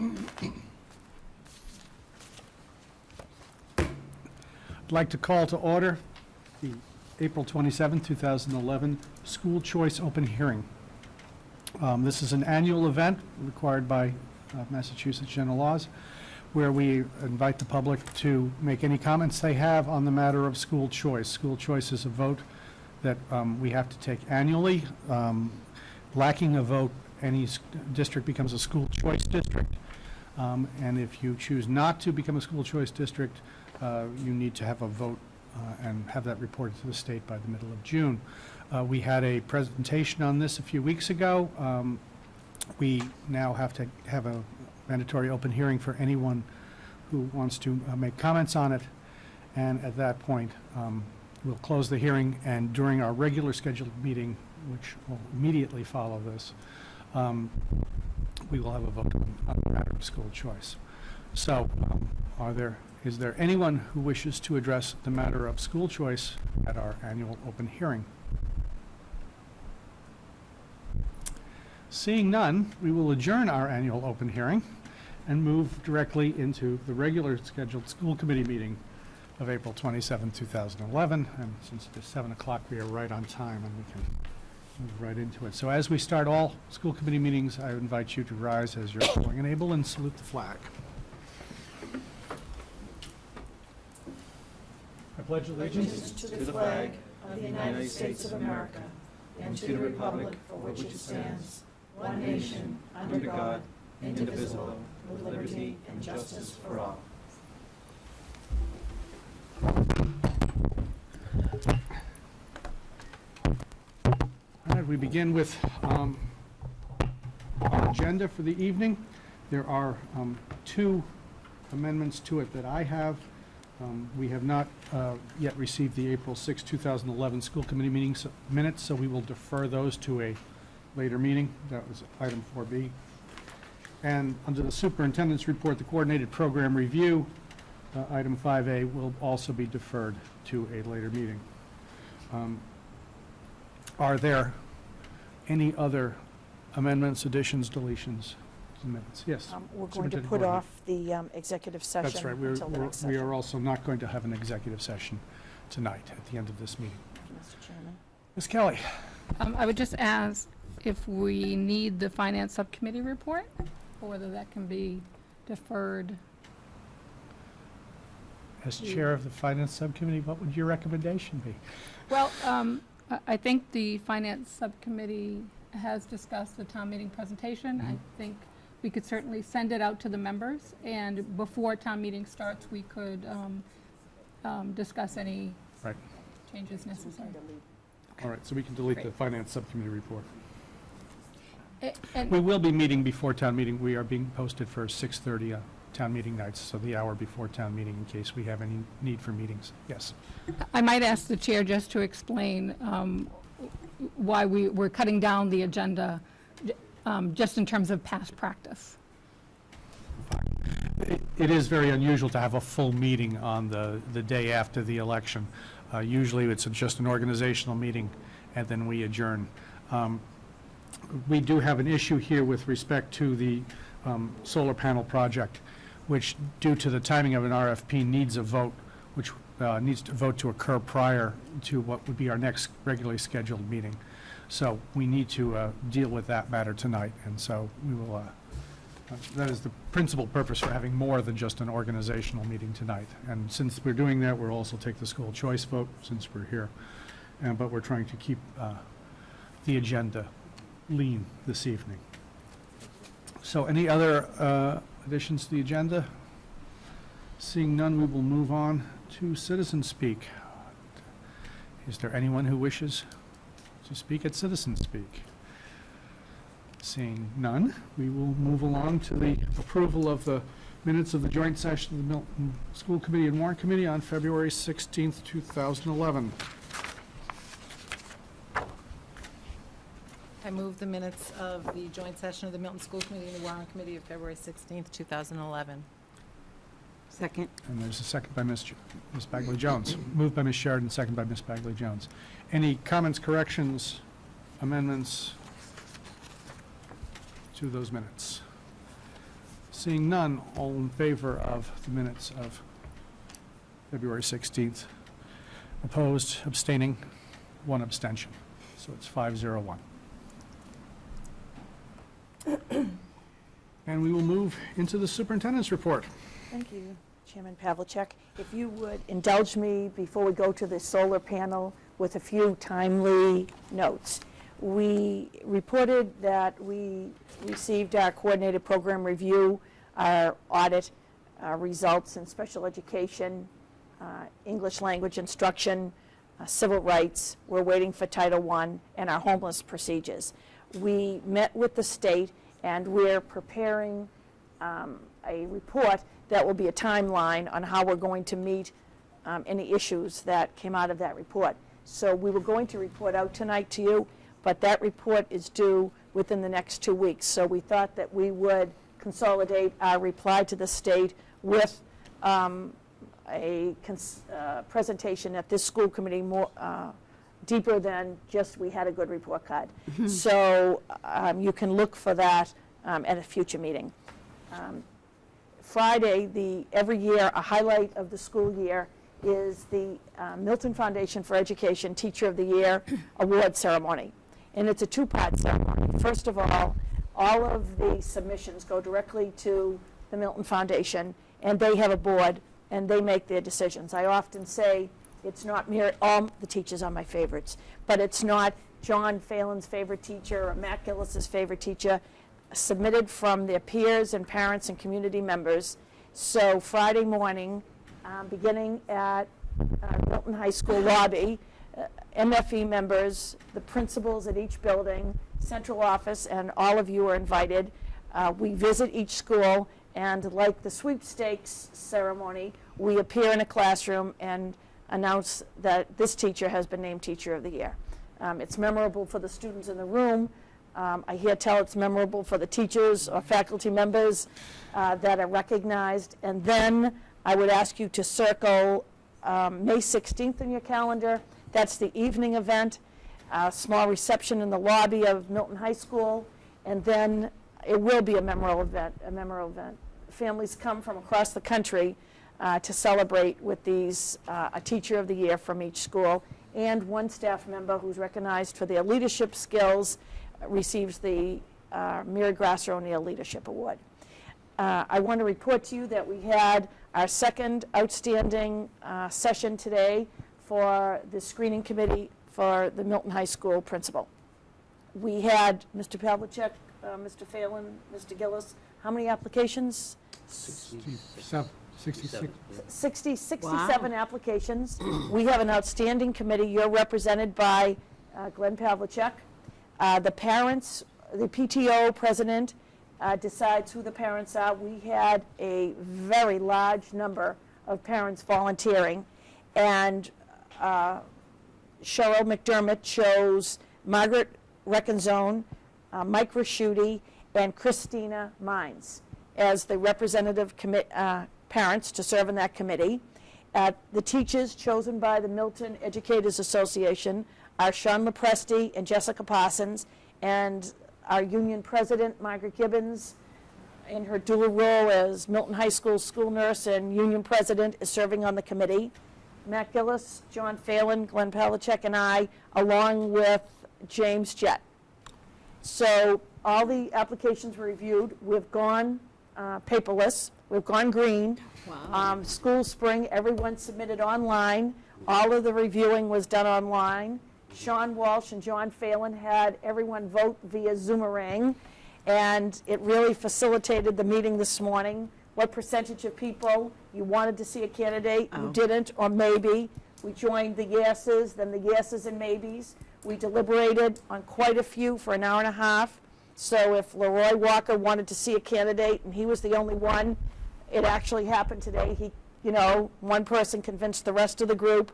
I'd like to call to order the April 27, 2011 School Choice Open Hearing. This is an annual event required by Massachusetts general laws, where we invite the public to make any comments they have on the matter of school choice. School choice is a vote that we have to take annually. Lacking a vote, any district becomes a school choice district. And if you choose not to become a school choice district, you need to have a vote and have that reported to the state by the middle of June. We had a presentation on this a few weeks ago. We now have to have a mandatory open hearing for anyone who wants to make comments on it. And at that point, we'll close the hearing, and during our regular scheduled meeting, which will immediately follow this, we will have a vote on the matter of school choice. So is there anyone who wishes to address the matter of school choice at our annual open hearing? Seeing none, we will adjourn our annual open hearing and move directly into the regular scheduled school committee meeting of April 27, 2011. And since it is 7 o'clock, we are right on time and we can move right into it. So as we start all school committee meetings, I invite you to rise as you're willing and able and salute the flag. I pledge allegiance to the flag of the United States of America and to the republic for which it stands, one nation, under God, indivisible, with liberty and justice for all. All right, we begin with our agenda for the evening. There are two amendments to it that I have. We have not yet received the April 6, 2011 school committee meeting minutes, so we will defer those to a later meeting. That was item 4B. And under the superintendent's report, the coordinated program review, item 5A, will also be deferred to a later meeting. Are there any other amendments, additions, deletions to minutes? Yes. We're going to put off the executive session. That's right. Until the next We session. are also not going to have an executive session tonight at the end of this meeting. Thank you, Mr. Chairman. Ms. Kelly. I would just ask if we need the finance subcommittee report, or whether that can be deferred. As chair of the finance subcommittee, what would your recommendation be? Well, I think the finance subcommittee has discussed the town meeting presentation. I think we could certainly send it out to the members, and before town meeting starts, we could discuss any Right. changes necessary. All right, so we can delete the Great. finance subcommittee report. And We will be meeting before town meeting. We are being posted for 6:30 town meeting nights, so the hour before town meeting in case we have any need for meetings. Yes. I might ask the chair just to explain why we're cutting down the agenda, just in terms of past practice. It is very unusual to have a full meeting on the day after the election. Usually it's just an organizational meeting and then we adjourn. We do have an issue here with respect to the solar panel project, which due to the timing of an RFP needs a vote, which needs to vote to occur prior to what would be our next regularly scheduled meeting. So we need to deal with that matter tonight, and so we will, that is the principal purpose for having more than just an organizational meeting tonight. And since we're doing that, we'll also take the school choice vote since we're here. But we're trying to keep the agenda lean this evening. So any other additions to the agenda? Seeing none, we will move on to citizen speak. Is there anyone who wishes to speak at citizen speak? Seeing none, we will move along to the approval of the minutes of the joint session of the Milton School Committee and Warrant Committee on February 16th, 2011. I move the minutes of the joint session of the Milton School Committee and the Warrant Committee of February 16th, 2011. Second. And there's a second by Ms. Bagley-Jones. Moved by Ms. Sheridan, second by Ms. Bagley-Jones. Any comments, corrections, amendments to those minutes? Seeing none, all in favor of the minutes of February 16th? Opposed, abstaining, one abstention. So it's 501. And we will move into the superintendent's report. Thank you, Chairman Pavlicek. If you would indulge me before we go to the solar panel with a few timely notes. We reported that we received our coordinated program review, our audit results in special education, English language instruction, civil rights. We're waiting for Title I and our homeless procedures. We met with the state, and we're preparing a report that will be a timeline on how we're going to meet any issues that came out of that report. So we were going to report out tonight to you, but that report is due within the next 2 weeks. So we thought that we would consolidate our reply to the state with a presentation at this school committee more deeper than just we had a good report card. So you can look for that at a future meeting. Friday, every year, a highlight of the school year is the Milton Foundation for Education Teacher of the Year award ceremony. And it's a two-part ceremony. First of all of the submissions go directly to the Milton Foundation, and they have a board, and they make their decisions. I often say it's not all the teachers are my favorites, but it's not John Phelan's favorite teacher or Matt Gillis's favorite teacher, submitted from their peers and parents and community members. So Friday morning, beginning at Milton High School lobby, MFE members, the principals at each building, central office, and all of you are invited. We visit each school, and like the sweepstakes ceremony, we appear in a classroom and announce that this teacher has been named Teacher of the Year. It's memorable for the students in the room. I hear tell it's memorable for the teachers or faculty members that are recognized. And then I would ask you to circle May 16th in your calendar. That's the evening event, a small reception in the lobby of Milton High School, and then it will be a memorable event. Families come from across the country to celebrate with these, a Teacher of the Year from each school, and one staff member who's recognized for their leadership skills receives the Mary Grasser O'Neill Leadership Award. I want to report to you that we had our second outstanding session today for the screening committee for the Milton High School principal. We had Mr. Pavlicek, Mr. Phelan, Mr. Gillis. How many applications? 67. 67 applications. We have an outstanding committee. You're represented by Glenn Pavlicek. The parents, the PTO president decides who the parents are. We had a very large number of parents volunteering, and Cheryl McDermott chose Margaret Reckenzone, Mike Raschuti, and Christina Mines as the representative parents to serve in that committee. The teachers chosen by the Milton Educators Association are Sean Lepresti and Jessica Parsons, and our union president, Margaret Gibbons, in her dual role as Milton High School school nurse and union president, is serving on the committee. Matt Gillis, John Phelan, Glenn Pavlicek, and I, along with James Jett. So all the applications were reviewed. We've gone paperless. We've gone green. Wow. School spring, everyone submitted online. All of the reviewing was done online. Sean Walsh and John Phelan had everyone vote via Zoomerang, and it really facilitated the meeting this morning. What percentage of people you wanted to see a candidate, you didn't, or maybe. We joined the yeses, then the yeses and maybes. We deliberated on quite a few for an hour and a half. So if Leroy Walker wanted to see a candidate and he was the only one, it actually happened today. One person convinced the rest of the group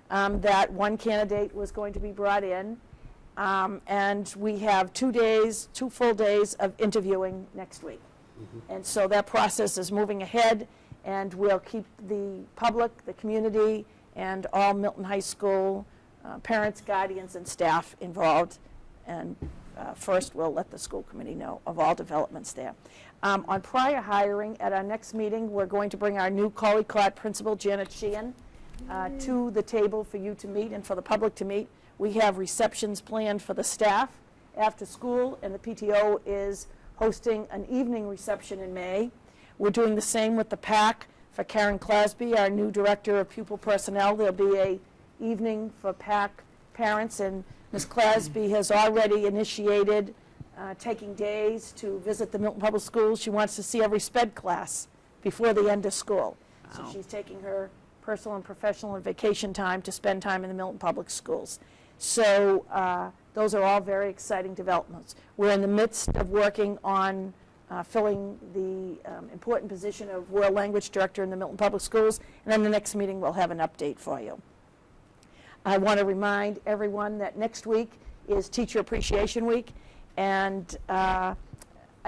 that one candidate was going to be brought in. And we have 2 full days of interviewing next week. And so that process is moving ahead, and we'll keep the public, the community, and all Milton High School parents, guardians, and staff involved. And 1st, we'll let the school committee know of all developments there. On prior hiring, at our next meeting, we're going to bring our new Collycott principal, Janet Sheehan, to the table for you to meet and for the public to meet. We have receptions planned for the staff after school, and the PTO is hosting an evening reception in May. We're doing the same with the PAC for Karen Clasby, our new Director of Pupil Personnel. There'll be a evening for PAC parents, and Ms. Clasby has already initiated taking days to visit the Milton Public Schools. She wants to see every SPED class before the end of school. So she's taking her personal and professional and vacation time to spend time in the Milton Public Schools. So those are all very exciting developments. We're in the midst of working on filling the important position of World Language Director in the Milton Public Schools, and then the next meeting we'll have an update for you. I want to remind everyone that next week is Teacher Appreciation Week, and a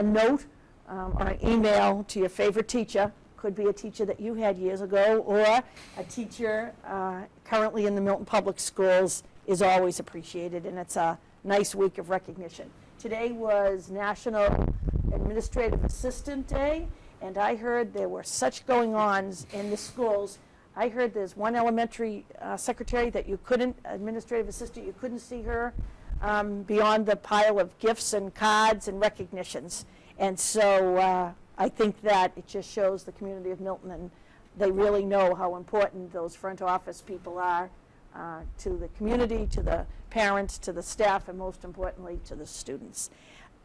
note or an email to your favorite teacher, could be a teacher that you had years ago, or a teacher currently in the Milton Public Schools, is always appreciated, and it's a nice week of recognition. Today was National Administrative Assistant Day, and I heard there were such going-ons in the schools. I heard there's one elementary secretary that you couldn't, administrative assistant, you couldn't see her beyond the pile of gifts and cards and recognitions. And so I think that it just shows the community of Milton, and they really know how important those front office people are to the community, to the parents, to the staff, and most importantly, to the students.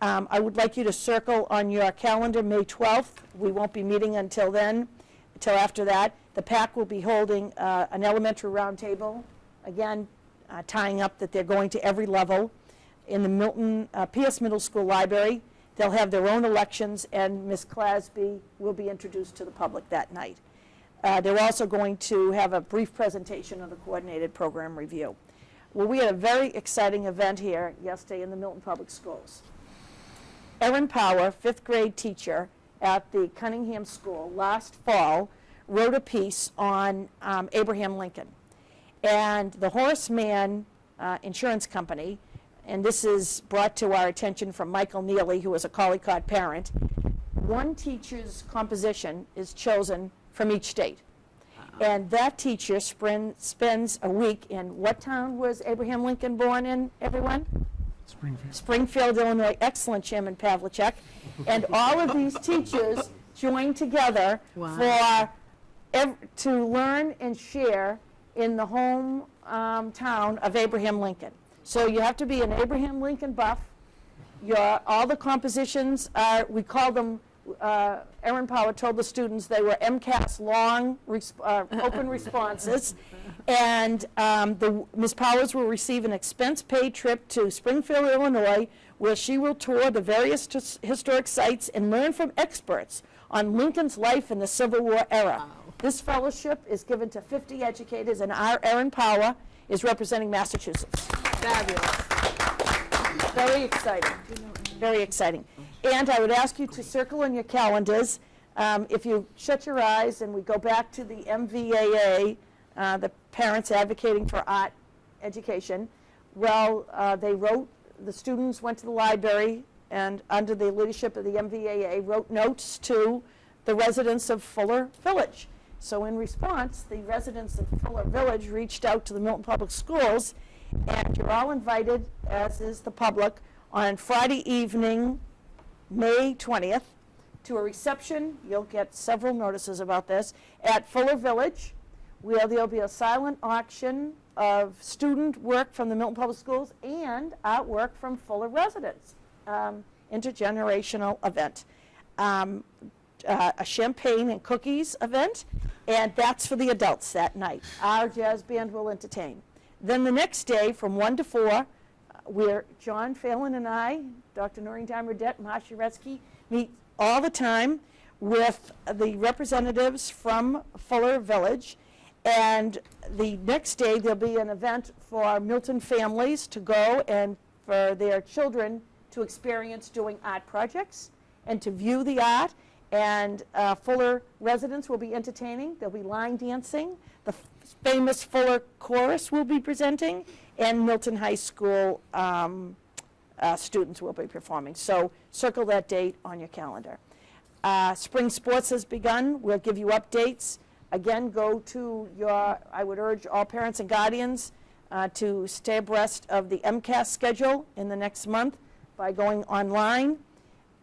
I would like you to circle on your calendar May 12th. We won't be meeting until then, until after that. The PAC will be holding an elementary roundtable, again, tying up that they're going to every level in the Milton PS Middle School Library. They'll have their own elections, and Ms. Clasby will be introduced to the public that night. They're also going to have a brief presentation of the coordinated program review. Well, we had a very exciting event here yesterday in the Milton Public Schools. Erin Power, 5th grade teacher at the Cunningham School, last fall wrote a piece on Abraham Lincoln. And the Horace Mann Insurance Company, and this is brought to our attention from Michael Neely, who is a Collycott parent, one teacher's composition is chosen from each state. And that teacher spends a week in, what town was Abraham Lincoln born in, everyone? Springfield. Springfield, Illinois. Excellent, Chairman Pavlicek. And all of these teachers join together to learn and share in the home town of Abraham Lincoln. So you have to be an Abraham Lincoln buff. All the compositions are, we call them, Erin Power told the students they were MCAS long open responses. And Ms. Powers will receive an expense-paid trip to Springfield, Illinois, where she will tour the various historic sites and learn from experts on Lincoln's life in the Civil War era. Wow. This fellowship is given to 50 educators, and our Erin Power is representing Massachusetts. Fabulous. Very exciting. Very exciting. And I would ask you to circle on your calendars. If you shut your eyes and we go back to the MVAA, the Parents Advocating for Art Education, well, the students went to the library and under the leadership of the MVAA wrote notes to the residents of Fuller Village. So in response, the residents of Fuller Village reached out to the Milton Public Schools, and you're all invited, as is the public, on Friday evening, May 20th, to a reception, you'll get several notices about this, at Fuller Village, where there'll be a silent auction of student work from the Milton Public Schools and artwork from Fuller residents. Intergenerational event. A champagne and cookies event, and that's for the adults that night. Our jazz band will entertain. Then the next day, from 1 to 4, where John Phelan and I, Dr. Noreen Dimer-Dett, Marcia Retzky, meet all the time with the representatives from Fuller Village. And the next day, there'll be an event for Milton families to go and for their children to experience doing art projects and to view the art. And Fuller residents will be entertaining. There'll be line dancing. The famous Fuller Chorus will be presenting, and Milton High School students will be performing. So circle that date on your calendar. Spring sports has begun. We'll give you updates. Again, go to I would urge all parents and guardians to stay abreast of the MCAS schedule in the next month by going online.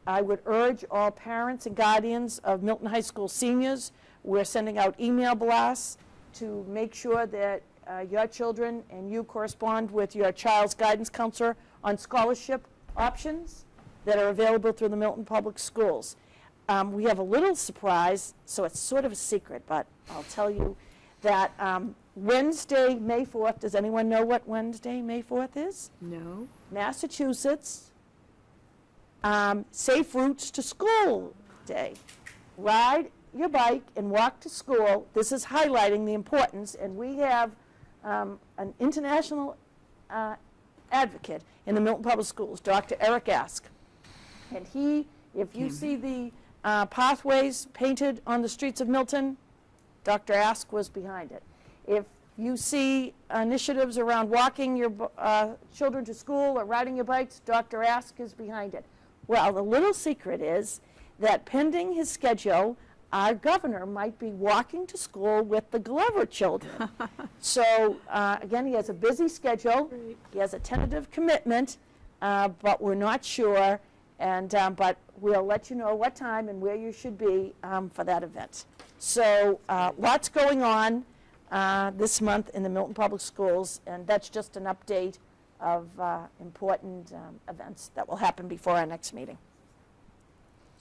I would urge all parents and guardians of Milton High School seniors, we're sending out email blasts to make sure that your children and you correspond with your child's guidance counselor on scholarship options that are available through the Milton Public Schools. We have a little surprise, so it's sort of a secret, but I'll tell you that Wednesday, May 4th, does anyone know what Wednesday, May 4th is? No. Massachusetts Safe Routes to School Day. Ride your bike and walk to school. This is highlighting the importance, and we have an international advocate in the Milton Public Schools, Dr. Eric Ask. And if you see the pathways painted on the streets of Milton, Dr. Ask was behind it. If you see initiatives around walking your children to school or riding your bikes, Dr. Ask is behind it. Well, the little secret is that pending his schedule, our governor might be walking to school with the Glover children. So, again, he has a busy schedule. Great. He has a tentative commitment, but we're not sure. But we'll let you know what time and where you should be for that event. So lots going on this month in the Milton Public Schools, and that's just an update of important events that will happen before our next meeting.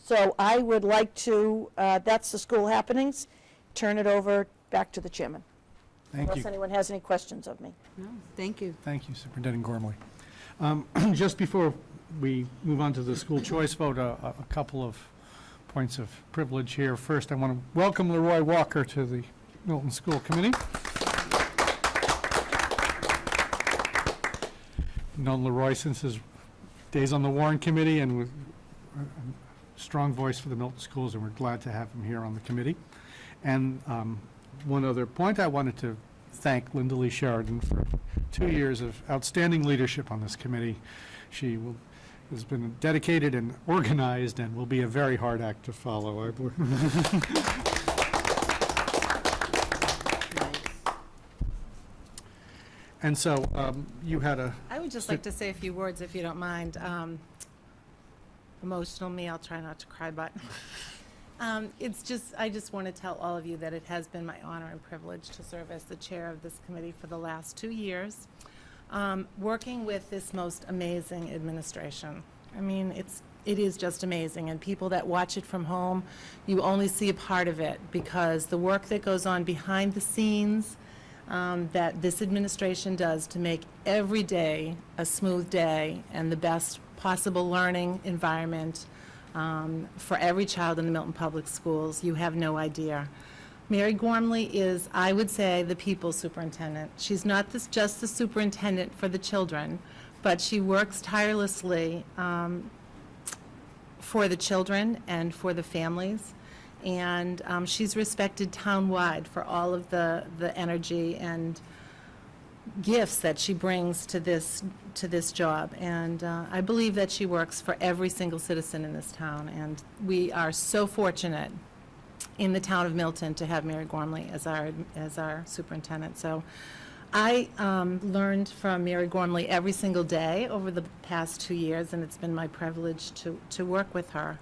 So I would like to, that's the school happenings, turn it over back to the chairman. Thank Unless you. anyone has any questions of me. No, thank you. Thank you, Superintendent Gormley. Just before we move on to the school choice vote, a couple of points of privilege here. First, I want to welcome Leroy Walker to the Milton School Committee. Known Leroy since his days on the Warren Committee, and with a strong voice for the Milton schools, and we're glad to have him here on the committee. And one other point, I wanted to thank Linda Lee Sheridan for 2 years of outstanding leadership on this committee. She has been dedicated and organized and will be a very hard act to follow, I believe. And so you had I would just like to say a few words, if you don't mind. Emotional me, I'll try not to cry, but I just want to tell all of you that it has been my honor and privilege to serve as the chair of this committee for the last 2 years, working with this most amazing administration. I mean, it is just amazing, and people that watch it from home, you only see a part of it, because the work that goes on behind the scenes that this administration does to make every day a smooth day and the best possible learning environment for every child in the Milton Public Schools, you have no idea. Mary Gormley is, I would say, the people's superintendent. She's not just the superintendent for the children, but she works tirelessly for the children and for the families. And she's respected town-wide for all of the energy and gifts that she brings to this job. And I believe that she works for every single citizen in this town. And we are so fortunate in the town of Milton to have Mary Gormley as our superintendent. So I learned from Mary Gormley every single day over the past 2 years, and it's been my privilege to work with her.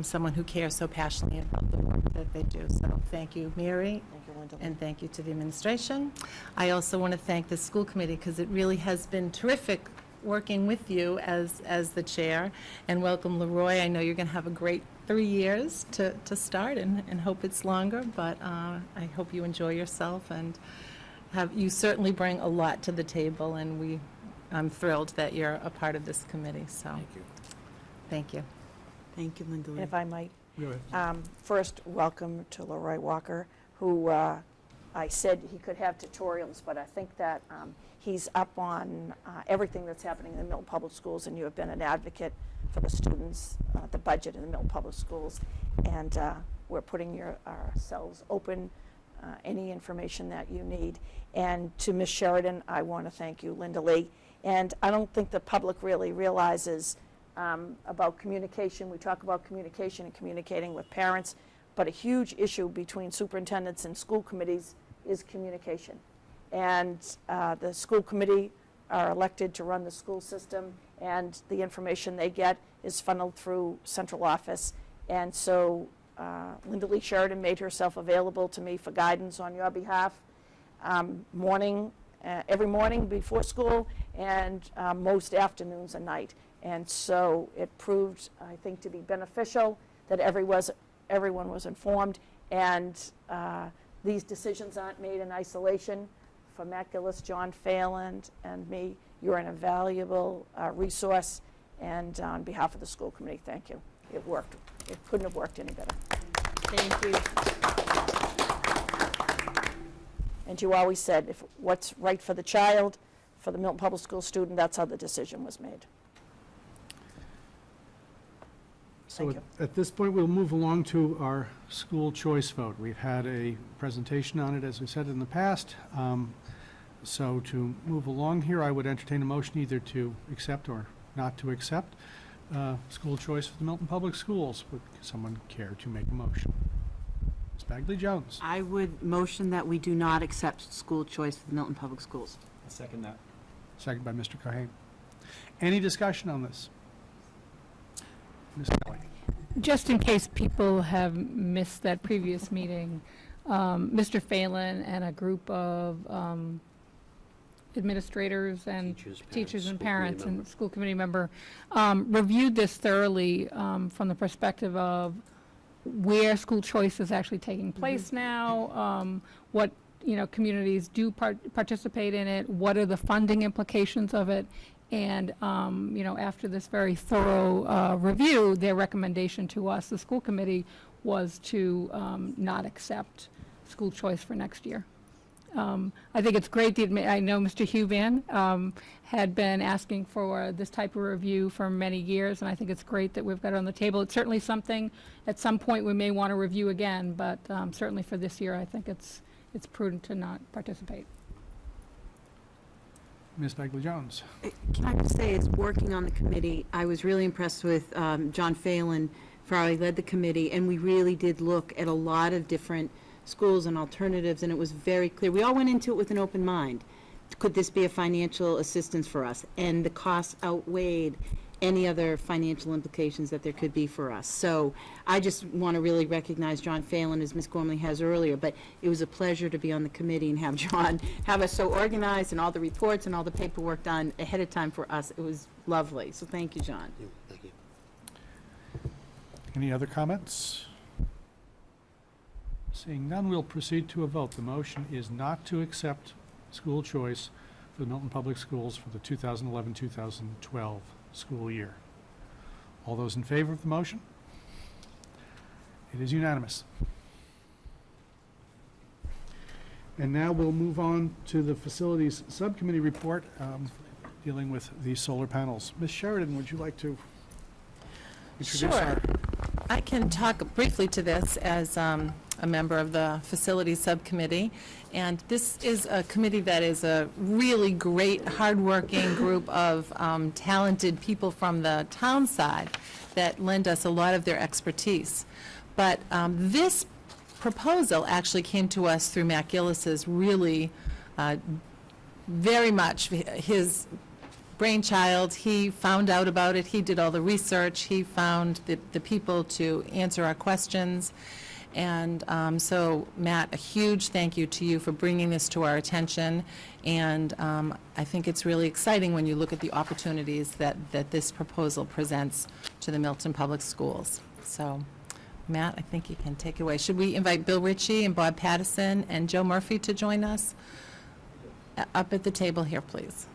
Someone who cares so passionately about the work that they do. So thank you, Mary. Thank you, Linda. And thank you to the administration. I also want to thank the school committee, because it really has been terrific working with you as the chair. And welcome, Leroy. I know you're going to have a great 3 years to start, and hope it's longer, but I hope you enjoy yourself, and you certainly bring a lot to the table, and I'm thrilled that you're a part of this committee. So Thank you. thank you. Thank you, Linda. And if I might, Go ahead. first, welcome to Leroy Walker, who I said he could have tutorials, but I think that he's up on everything that's happening in the Milton Public Schools, and you have been an advocate for the students, the budget in the Milton Public Schools, and we're putting ourselves open, any information that you need. And to Ms. Sheridan, I want to thank you, Linda Lee, And I don't think the public really realizes about communication. We talk about communication and communicating with parents, but a huge issue between superintendents and school committees is communication. And the school committee are elected to run the school system, and the information they get is funneled through central office. And so Linda Lee Sheridan made herself available to me for guidance on your behalf every morning before school, and most afternoons and night. And so it proved, I think, to be beneficial that everyone was informed, and these decisions aren't made in isolation. For Matt Gillis, John Phelan, and me, you're an invaluable resource, and on behalf of the school committee, thank you. It worked. It couldn't have worked any better. Thank you. And you always said, if what's right for the child, for the Milton Public School student, that's how the decision was made. So Thank you. at this point, we'll move along to our school choice vote. We've had a presentation on it, as we said in the past. So to move along here, I would entertain a motion either to accept or not to accept school choice for the Milton Public Schools. Would someone care to make a motion? Ms. Bagley-Jones. I would motion that we do not accept school choice for the Milton Public Schools. I'll second that. Second by Mr. Cohen. Any discussion on this? Ms. Kelly. Just in case people have missed that previous meeting, Mr. Phelan and a group of administrators and teachers and parents and school committee member reviewed this thoroughly from the perspective of where school choice is actually taking place now, what communities do participate in it, what are the funding implications of it, and after this very thorough review, their recommendation to us, the school committee, was to not accept school choice for next year. I think it's great. I know Mr. Huvan had been asking for this type of review for many years, and I think it's great that we've got it on the table. It's certainly something at some point we may want to review again, but certainly for this year, I think it's prudent to not participate. Ms. Bagley-Jones. Can I just say, as working on the committee, I was really impressed with John Phelan for how he led the committee, and we really did look at a lot of different schools and alternatives, and it was very clear. We all went into it with an open mind. Could this be a financial assistance for us? And the costs outweighed any other financial implications that there could be for us. So I just want to really recognize John Phelan, as Ms. Gormley has earlier, but it was a pleasure to be on the committee and have John have us so organized and all the reports and all the paperwork done ahead of time for us. It was lovely. So thank you, John. Thank you. Any other comments? Seeing none, we'll proceed to a vote. The motion is not to accept school choice for the Milton Public Schools for the 2011-2012 school year. All those in favor of the motion? It is unanimous. And now we'll move on to the Facilities Subcommittee report dealing with the solar panels. Ms. Sheridan, would you like to introduce Sure. our... I can talk briefly to this as a member of the Facilities Subcommittee. And this is a committee that is a really great, hardworking group of talented people from the town side that lend us a lot of their expertise. But this proposal actually came to us through Matt Gillis's really very much his brainchild. He found out about it. He did all the research. He found the people to answer our questions. And so, Matt, a huge thank you to you for bringing this to our attention. And I think it's really exciting when you look at the opportunities that this proposal presents to the Milton Public Schools. So, Matt, I think you can take it away. Should we invite Bill Ritchie and Bob Pattison and Joe Murphy to join us up at the table here, please?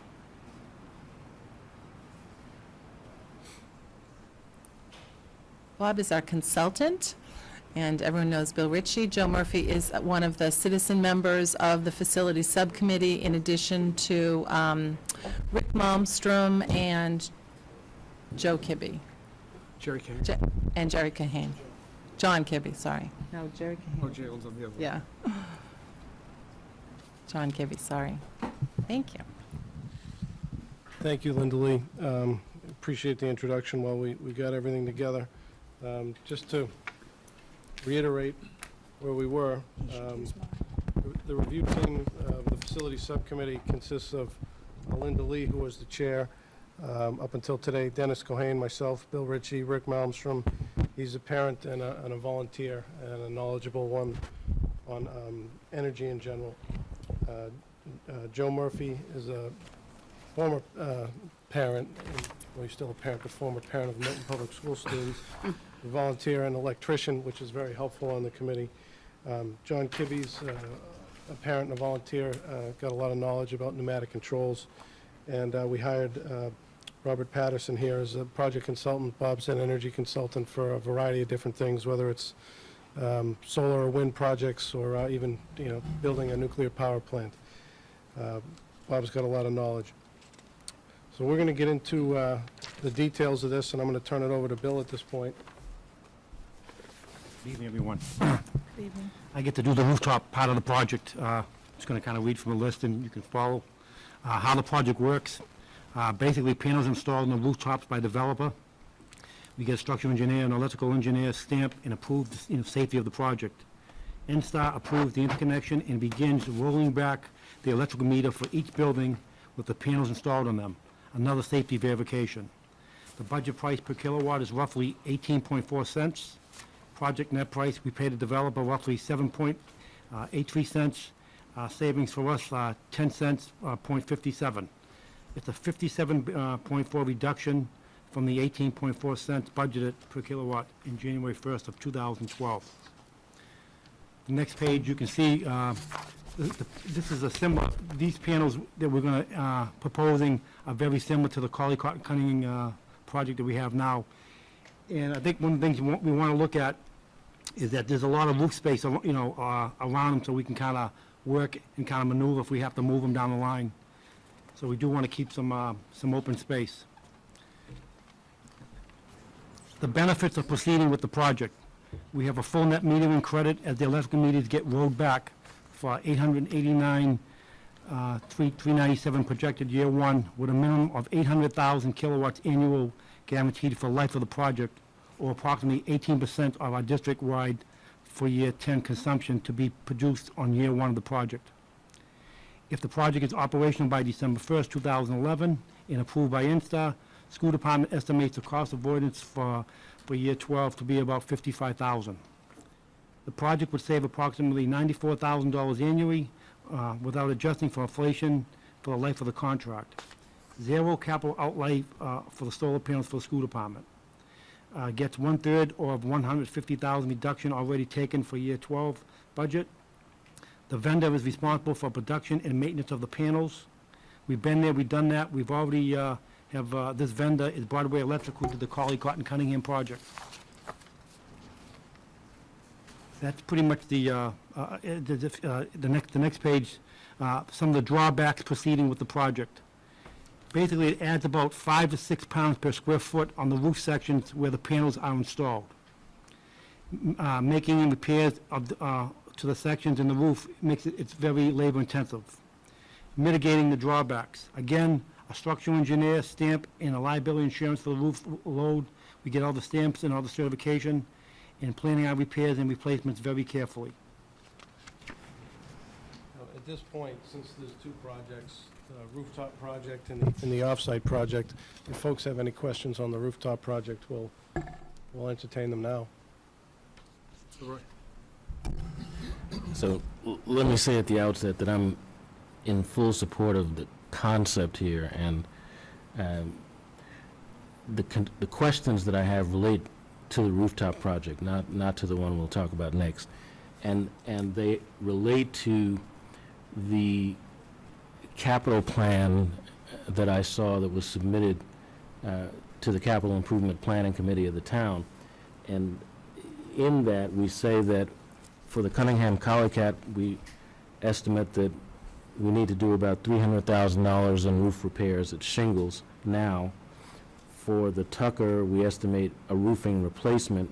Bob is our consultant, and everyone knows Bill Ritchie. Joe Murphy is one of the citizen members of the Facilities Subcommittee, in addition to Rick Malmstrom and Joe Kibbe. Jerry Kane. And Jerry Kahane. John Kibbe, sorry. No, Jerry Kahane. Oh, Jalen's on the other one. Yeah. John Kibbe, sorry. Thank you. Thank you, Linda Lee. Appreciate the introduction while we got everything together. Just to reiterate where we were, the review team of the facilities subcommittee consists of Linda Lee, who was the chair up until today, Dennis Cohane, myself, Bill Ritchie, Rick Malmstrom. He's a parent and a volunteer and a knowledgeable one on energy in general. Joe Murphy is a former parent, well, he's still a parent, but former parent of Milton Public School students, a volunteer and electrician, which is very helpful on the committee. John Kibbe's a parent and a volunteer, got a lot of knowledge about pneumatic controls. And we hired Robert Patterson here as a project consultant. Bob's an energy consultant for a variety of different things, whether it's solar or wind projects or even, building a nuclear power plant. Bob's got a lot of knowledge. So we're going to get into the details of this, and I'm going to turn it over to Bill at this point. Good evening, everyone. Good evening. I get to do the rooftop part of the project. Just going to kind of read from the list, and you can follow how the project works. Basically, panels installed on the rooftops by developer. We get a structural engineer and electrical engineer stamp and approve the safety of the project. NSTAR approves the interconnection and begins rolling back the electrical meter for each building with the panels installed on them. Another safety verification. The budget price per kilowatt is roughly 18.4 cents. Project net price, we pay the developer roughly 7.83 cents. Savings for us, 10 cents, 0.57. It's a 57.4 reduction from the 18.4 cents budgeted per kilowatt in January 1st of 2012. The next page, you can see this is a similar, these panels that we're going to proposing are very similar to the Collie Cunningham project that we have now. And I think one of the things we want to look at is that there's a lot of roof space, around them, so we can kind of work and kind of maneuver if we have to move them down the line. So we do want to keep some open space. The benefits of proceeding with the project. We have a full net metering credit as the electrical meters get rolled back for 889, 397 projected year one, with a minimum of 800,000 kilowatts annual guaranteed for the life of the project, or approximately 18% of our district-wide for year 10 consumption to be produced on year one of the project. If the project is operational by December 1st, 2011, and approved by NSTAR, school department estimates the cost avoidance for year 12 to be about $55,000. The project would save approximately $94,000 annually without adjusting for inflation for the life of the contract. Zero capital outlay for the solar panels for the school department. Gets 1/3 of $150,000 reduction already taken for year 12 budget. The vendor is responsible for production and maintenance of the panels. We've been there, we've done that. We've already have this vendor is Broadway Electrical to the Collie Cotton Cunningham project. That's pretty much the next page. Some of the drawbacks proceeding with the project. Basically, it adds about 5 to 6 pounds per square foot on the roof sections where the panels are installed. Making repairs of to the sections in the roof makes it's very labor intensive. Mitigating the drawbacks. Again, a structural engineer stamp and a liability insurance for the roof load. We get all the stamps and all the certification, and planning our repairs and replacements very carefully. At this point, since there's two projects, the rooftop project and the off-site project, if folks have any questions on the rooftop project, we'll entertain them now. So let me say at the outset that I'm in full support of the concept here, and the questions that I have relate to the rooftop project, not to the one we'll talk about next, and they relate to the capital plan that I saw that was submitted to the Capital Improvement Planning Committee of the town. And in that, we say that for the Cunningham Collicat, we estimate that we need to do about $300,000 in roof repairs at shingles now. For the Tucker, we estimate a roofing replacement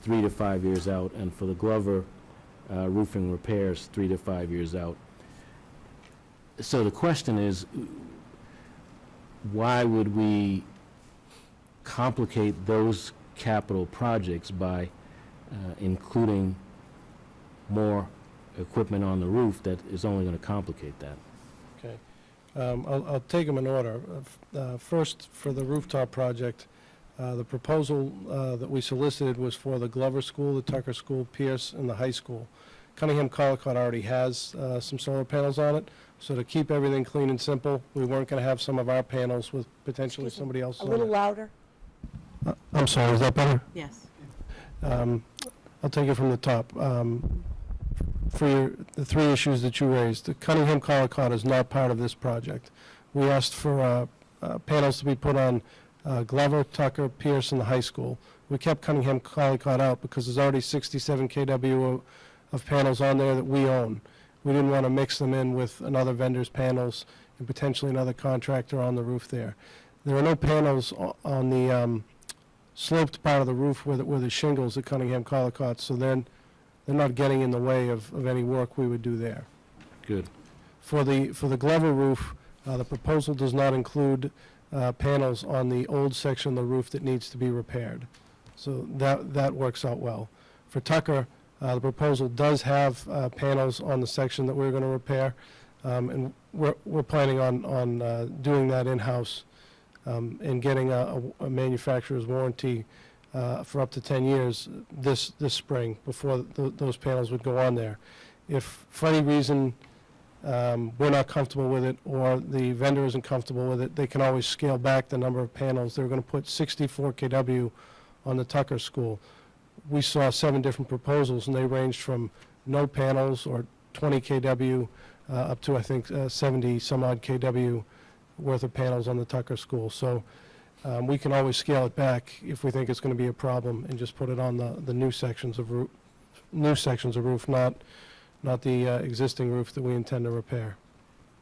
3 to 5 years out, and for the Glover, roofing repairs 3 to 5 years out. So the question is, why would we complicate those capital projects by including more equipment on the roof that is only going to complicate that? Okay. I'll take them in order. First, for the rooftop project, the proposal that we solicited was for the Glover School, the Tucker School, Pierce, and the high school. Cunningham Collicott already has some solar panels on it, so to keep everything clean and simple, we weren't going to have some of our panels with potentially Excuse me, somebody else's A on little it. louder? I'm sorry, is that better? Yes. I'll take it from the top. For the three issues that you raised, the Cunningham Collicott is not part of this project. We asked for panels to be put on Glover, Tucker, Pierce, and the high school. We kept Cunningham Collicott out because there's already 67 kW of panels on there that we own. We didn't want to mix them in with another vendor's panels and potentially another contractor on the roof there. There are no panels on the sloped part of the roof where the shingles at Cunningham Collicott, so then they're not getting in the way of any work we would do there. Good. For the Glover roof, the proposal does not include panels on the old section of the roof that needs to be repaired. So that works out well. For Tucker, the proposal does have panels on the section that we're going to repair, and we're planning on doing that in-house and getting a manufacturer's warranty for up to 10 years this spring before those panels would go on there. If for any reason we're not comfortable with it or the vendor isn't comfortable with it, they can always scale back the number of panels. They're going to put 64 kW on the Tucker School. We saw 7 different proposals, and they ranged from no panels or 20 kW up to, I think, 70 some odd kW worth of panels on the Tucker School. So we can always scale it back if we think it's going to be a problem and just put it on the new sections of roof, not the existing roof that we intend to repair.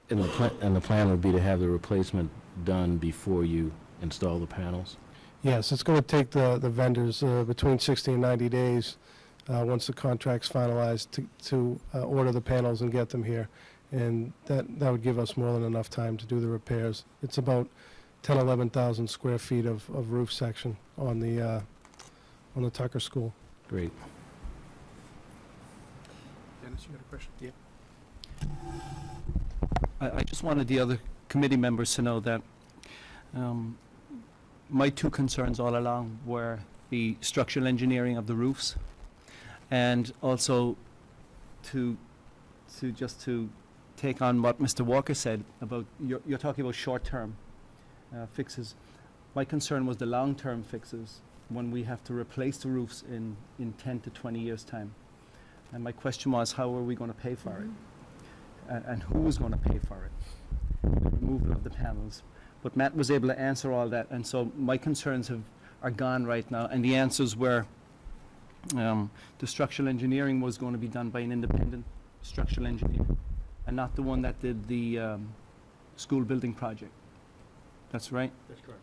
And the plan would be to have the replacement done before you install the panels? Yes, it's going to take the vendors between 60 and 90 days once the contract's finalized to order the panels and get them here. And that would give us more than enough time to do the repairs. It's about 10,000, 11,000 square feet of roof section on the Tucker School. Great. Dennis, you got a question? Yeah. I just wanted the other committee members to know that my two concerns all along were the structural engineering of the roofs, and also to take on what Mr. Walker said about, you're talking about short-term fixes. My concern was the long-term fixes when we have to replace the roofs in 10 to 20 years' time. And my question was, how are we going to pay for it? And who is going to pay for it? The removal of the panels. But Matt was able to answer all that, and so my concerns are gone right now. And the answers were the structural engineering was going to be done by an independent structural engineer, and not the one that did the school building project. That's right? That's correct.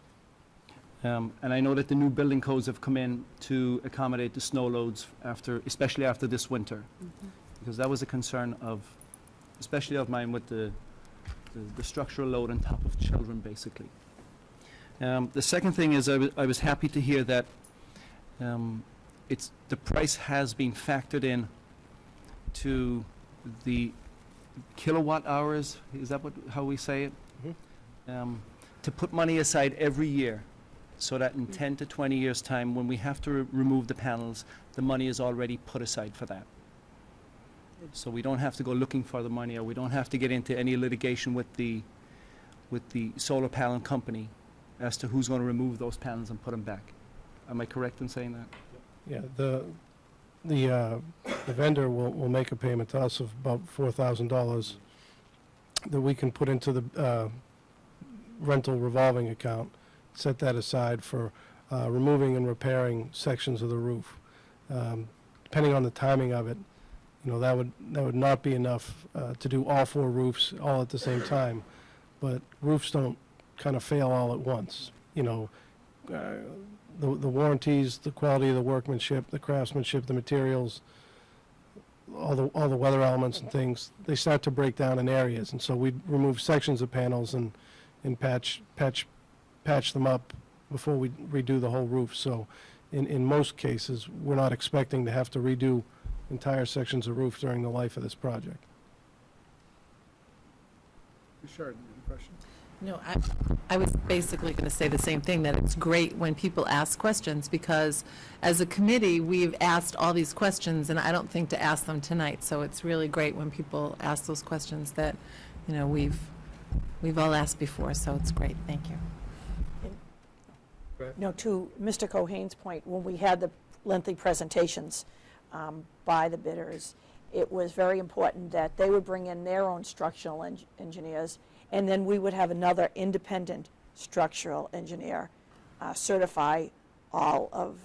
And I know that the new building codes have come in to accommodate the snow loads especially after this winter. Mm-hmm. Because that was a concern especially of mine with the structural load on top of children, basically. The second thing is I was happy to hear that the price has been factored in to the kilowatt hours, is that how we say it? Mhm. To put money aside every year, so that in 10 to 20 years' time, when we have to remove the panels, the money is already put aside for that. So we don't have to go looking for the money, or we don't have to get into any litigation with the solar panel company as to who's going to remove those panels and put them back. Am I correct in saying that? Yeah, the vendor will make a payment to us of about $4,000 that we can put into the rental revolving account, set that aside for removing and repairing sections of the roof. Depending on the timing of it, that would not be enough to do all 4 roofs all at the same time. But roofs don't kind of fail all at once. The warranties, the quality of the workmanship, the craftsmanship, the materials, all the weather elements and things, they start to break down in areas. And so we remove sections of panels and and patch them up before we redo the whole roof. So in most cases, we're not expecting to have to redo entire sections of roof during the life of this project. Sure, question? No, I was basically going to say the same thing, that it's great when people ask questions, because as a committee, we've asked all these questions, and I don't think to ask them tonight. So it's really great when people ask those questions that, you know, we've all asked before, so it's great. Thank you. No, to Mr. Cohen's point, when we had the lengthy presentations by the bidders, it was very important that they would bring in their own structural engineers, and then we would have another independent structural engineer certify all of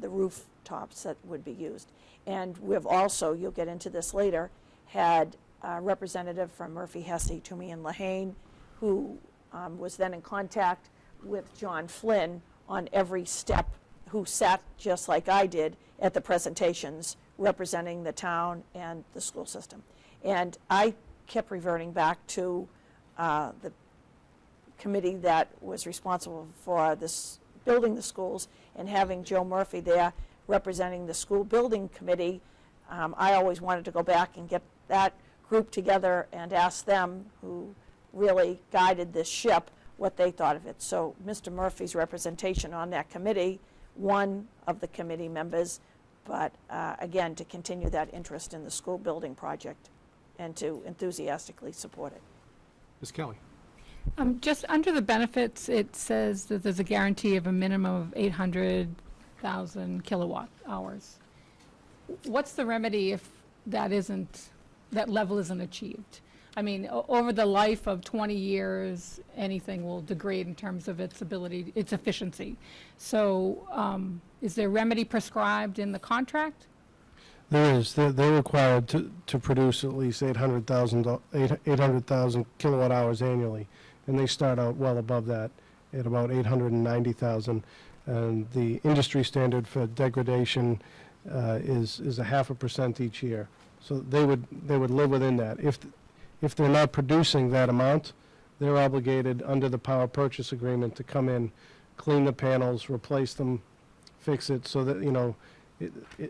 the rooftops that would be used. And we've also, you'll get into this later, had a representative from Murphy, Hesse, Toomey, and Lehane, who was then in contact with John Flynn on every step, who sat just like I did at the presentations representing the town and the school system. And I kept reverting back to the committee that was responsible for this, building the schools, and having Joe Murphy there representing the school building committee. I always wanted to go back and get that group together and ask them, who really guided this ship, what they thought of it. So Mr. Murphy's representation on that committee, one of the committee members, but again, to continue that interest in the school building project and to enthusiastically support it. Ms. Kelly? Just under the benefits, it says that there's a guarantee of a minimum of 800,000 kilowatt hours. What's the remedy if that level isn't achieved? I mean, over the life of 20 years, anything will degrade in terms of its ability, its efficiency. So is there remedy prescribed in the contract? There is. They're required to produce at least 800,000 kilowatt hours annually, and they start out well above that at about 890,000. And the industry standard for degradation is 0.5% each year. So they would live within that. If they're not producing that amount, they're obligated under the power purchase agreement to come in, clean the panels, replace them, fix it, so that, you know,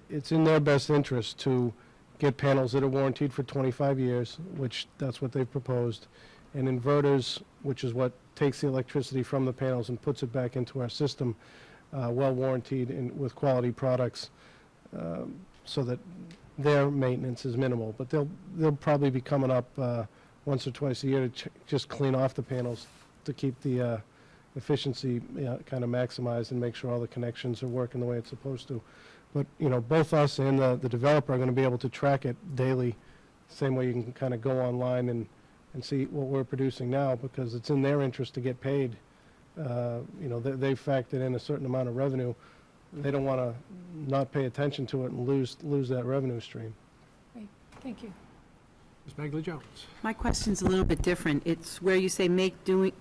it's in their best interest to get panels that are warranted for 25 years, which that's what they've proposed, and inverters, which is what takes the electricity from the panels and puts it back into our system, well warranted and with quality products, so that their maintenance is minimal. But they'll probably be coming up once or twice a year to just clean off the panels to keep the efficiency kind of maximized and make sure all the connections are working the way it's supposed to. But, you know, both us and the developer are going to be able to track it daily, same way you can kind of go online and see what we're producing now, because it's in their interest to get paid. You know, they've factored in a certain amount of revenue. They don't want to not pay attention to it and lose that revenue stream. Great. Thank you. Ms. Bagley-Jones? My question's a little bit different. It's where you say makes doing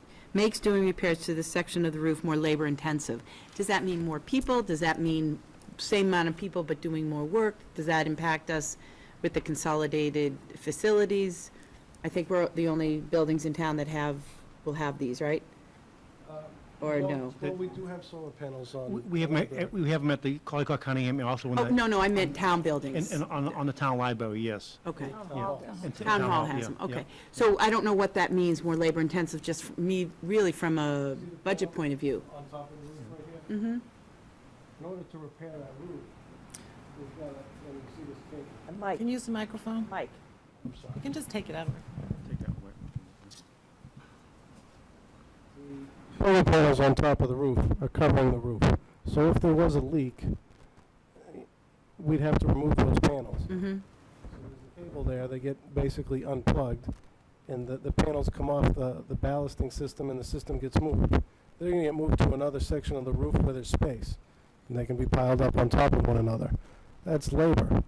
repairs to this section of the roof more labor intensive. Does that mean more people? Does that mean same amount of people but doing more work? Does that impact us with the consolidated facilities? I think we're the only buildings in town that will have these, right? Or no? Well, we do have solar panels on. We have them at the Collycott Cunningham, and also in Oh, the, no, I meant town buildings. and on the town library, yes. Okay. Yeah. And Town hall has yeah, them, yeah. okay. So I don't know what that means, more labor intensive, just for me, really from a budget point of view. On top of the roof right here? Mm-hmm. In order to repair that roof, we've got to, let me see this tape. And Mike, Can you use the microphone? Mike, I'm sorry. You can just take it out. Take that away. Solar panels on top of the roof are covering the roof. So if there was a leak, we'd have to remove those panels. Mm-hmm. So there's a cable there, they get basically unplugged, and the panels come off the ballasting system and the system gets moved. They're going to get moved to another section of the roof where there's space, and they can be piled up on top of one another. That's labor.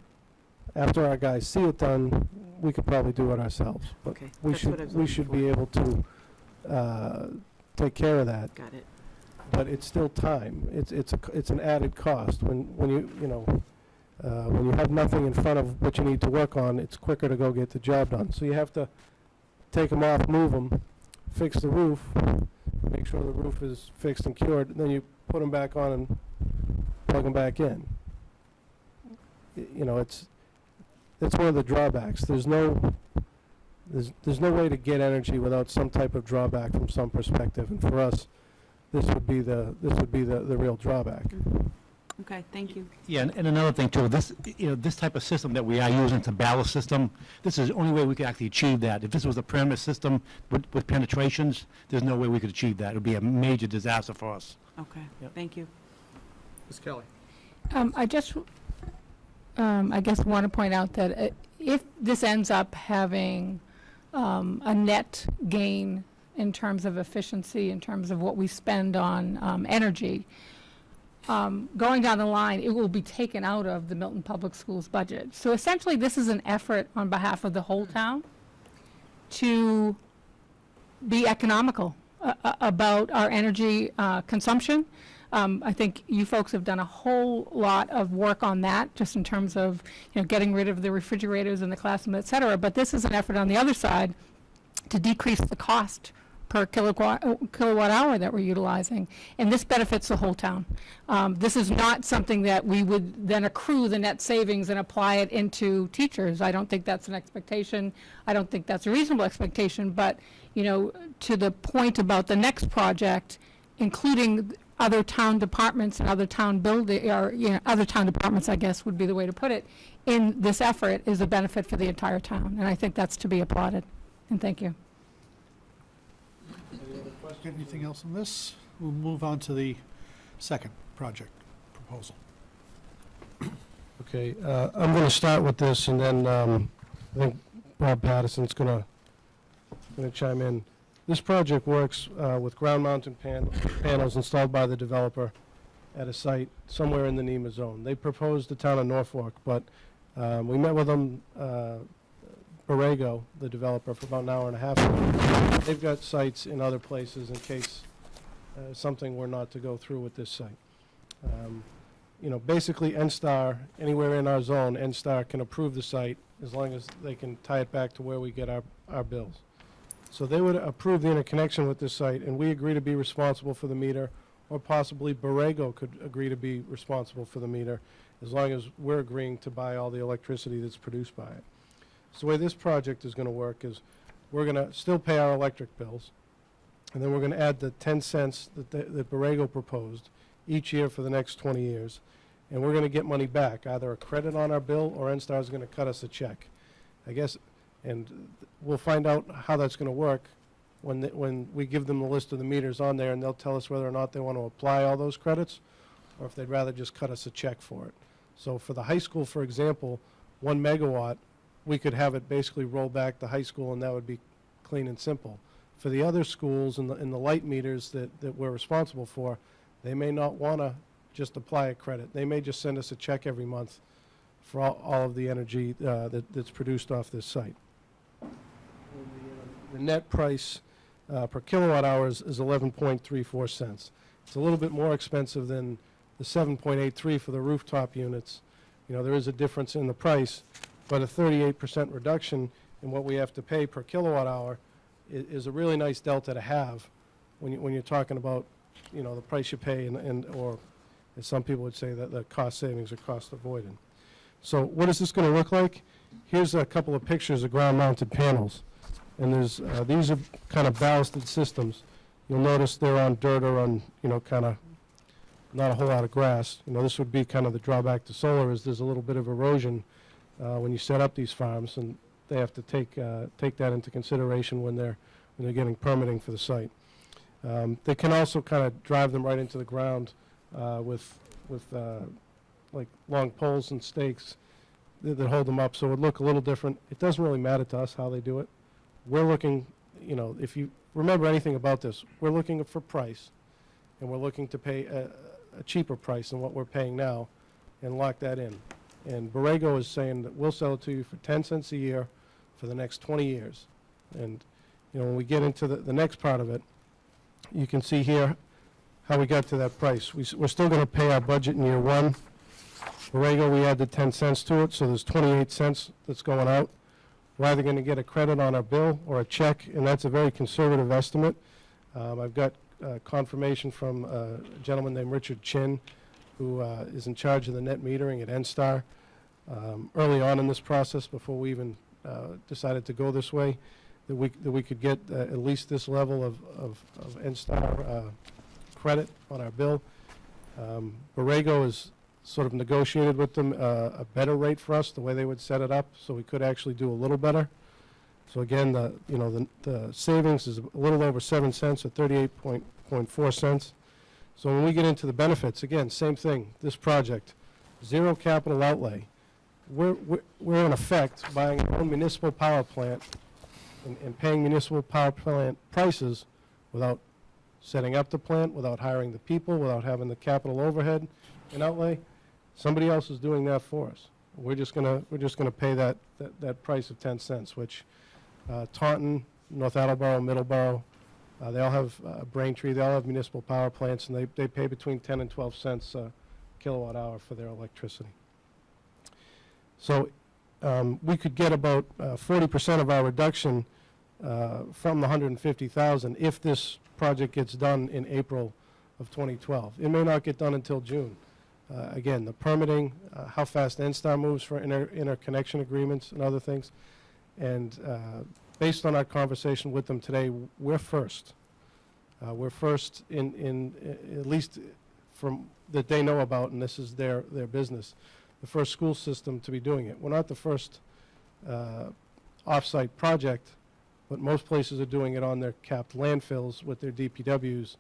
After our guys see it done, we could probably do it ourselves. But Okay, we that's what I was should looking be able to take care of that. Got it. But it's still time. It's an added cost. When you have nothing in front of what you need to work on, it's quicker to go get the job done. So you have to take them off, move them, fix the roof, make sure the roof is fixed and cured, and then you put them back on and plug them back in. You know, that's one of the drawbacks. There's no way to get energy without some type of drawback from some perspective, and for us, this would be the real drawback. Okay, thank you. Yeah, and another thing too, this type of system that we are using, it's a ballast system, this is the only way we could actually achieve that. If this was a pyramid system with penetrations, there's no way we could achieve that. It would be a major disaster for us. Okay, Yep. thank you. Ms. Kelly? I guess want to point out that if this ends up having a net gain in terms of efficiency, in terms of what we spend on energy, going down the line, it will be taken out of the Milton Public Schools budget. So essentially, this is an effort on behalf of the whole town to be economical about our energy consumption. I think you folks have done a whole lot of work on that, just in terms of, getting rid of the refrigerators in the classroom, et cetera. But this is an effort on the other side to decrease the cost per kilowatt hour that we're utilizing, and this benefits the whole town. This is not something that we would then accrue the net savings and apply it into teachers. I don't think that's an expectation. I don't think that's a reasonable expectation, but, to the point about the next project, including other town departments and other town building, or, other town departments, I guess would be the way to put it, in this effort is a benefit for the entire town, and I think that's to be applauded, and thank you. Anything else on this? We'll move on to the second project proposal. Okay, I'm going to start with this, and then I think Bob Patterson's going to chime in. This project works with ground-mounted panels installed by the developer at a site somewhere in the NEMA zone. They proposed the town of Norfolk, but we met with them, Borrego, the developer, for about an hour and a half ago. They've got sites in other places in case something were not to go through with this site. Basically, NSTAR, anywhere in our zone, NSTAR can approve the site as long as they can tie it back to where we get our bills. So they would approve the interconnection with this site, and we agree to be responsible for the meter, or possibly Borrego could agree to be responsible for the meter, as long as we're agreeing to buy all the electricity that's produced by it. So the way this project is going to work is we're going to still pay our electric bills, and then we're going to add the 10 cents that Borrego proposed each year for the next 20 years, and we're going to get money back, either a credit on our bill or NSTAR is going to cut us a check. I guess, and we'll find out how that's going to work when we give them the list of the meters on there, and they'll tell us whether or not they want to apply all those credits, or if they'd rather just cut us a check for it. So for the high school, for example, 1 megawatt, we could have it basically roll back the high school, and that would be clean and simple. For the other schools and the light meters that we're responsible for, they may not want to just apply a credit. They may just send us a check every month for all of the energy that's produced off this site. The net price per kilowatt hours is 11.34 cents. It's a little bit more expensive than the 7.83 for the rooftop units. There is a difference in the price, but a 38% reduction in what we have to pay per kilowatt hour is a really nice delta to have when you're talking about, the price you pay or as some people would say, that the cost savings or cost avoided. So what is this going to look like? Here's a couple of pictures of ground-mounted panels. And these are kind of ballasted systems. You'll notice they're on dirt or on, kind of not a whole lot of grass. This would be kind of the drawback to solar, is there's a little bit of erosion when you set up these farms, and they have to take that into consideration when they're getting permitting for the site. They can also kind of drive them right into the ground with like long poles and stakes that hold them up, so it would look a little different. It doesn't really matter to us how they do it. We're looking, if you remember anything about this, we're looking for price, and we're looking to pay a cheaper price than what we're paying now and lock that in. And Borrego is saying that we'll sell it to you for 10 cents a year for the next 20 years. And, when we get into the next part of it, you can see here how we got to that price. We're still going to pay our budget in year one. Borrego, we added 10 cents to it, so there's 28 cents that's going out. we're either going to get a credit on our bill or a check, and that's a very conservative estimate. I've got confirmation from a gentleman named Richard Chin, who is in charge of the net metering at NSTAR. Early on in this process, before we even decided to go this way, that we could get at least this level of NSTAR credit on our bill. Borrego has sort of negotiated with them a better rate for us, the way they would set it up, so we could actually do a little better. So again, the savings is a little over 7 cents, or 38.4 cents. So when we get into the benefits, again, same thing. This project, zero capital outlay. We're in effect buying our own municipal power plant and paying municipal power plant prices without setting up the plant, without hiring the people, without having the capital overhead and outlay. Somebody else is doing that for us. We're just gonna pay that price of 10 cents, which Taunton, North Attleboro, Middleborough, they all have Braintree. They all have municipal power plants, and they pay between 10 and 12 cents a kilowatt hour for their electricity. So we could get about 40% of our reduction from the 150,000 if this project gets done in April of 2012. It may not get done until June. Again, the permitting, how fast NSTAR moves for interconnection agreements and other things. And based on our conversation with them today, we're first. We're first in at least from that they know about, and this is their business, the first school system to be doing it. We're not the first off-site project, but most places are doing it on their capped landfills with their DPWs,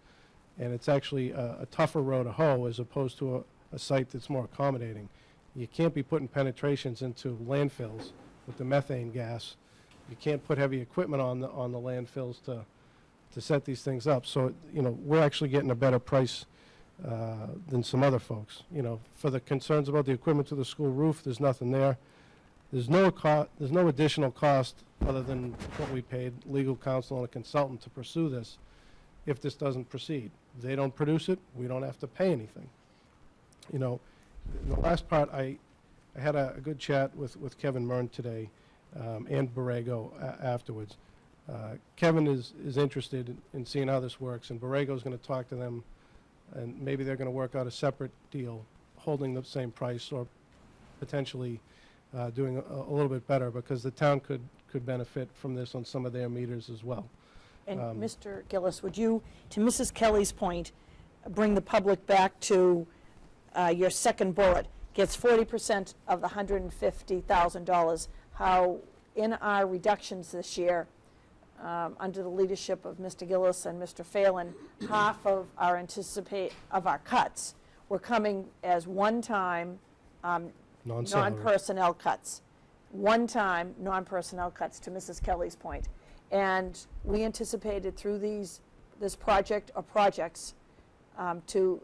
and it's actually a tougher row to hoe as opposed to a site that's more accommodating. You can't be putting penetrations into landfills with the methane gas. You can't put heavy equipment on the landfills to set these things up. So, we're actually getting a better price than some other folks. For the concerns about the equipment to the school roof, there's nothing there. There's no additional cost other than what we paid legal counsel and a consultant to pursue this if this doesn't proceed. If they don't produce it, we don't have to pay anything. The last part, I had a good chat with Kevin Mern today and Borrego afterwards. Kevin is interested in seeing how this works, and Borrego is going to talk to them, and maybe they're going to work out a separate deal, holding the same price or potentially doing a little bit better, because the town could benefit from this on some of their meters as well. And Mr. Gillis, would you, to Mrs. Kelly's point, bring the public back to your second bullet, gets 40% of the $150,000, how in our reductions this year, under the leadership of Mr. Gillis and Mr. Phelan, half of our cuts were coming as one-time non-personnel cuts. One-time non-personnel cuts, to Mrs. Kelly's point. And we anticipated through this project or projects to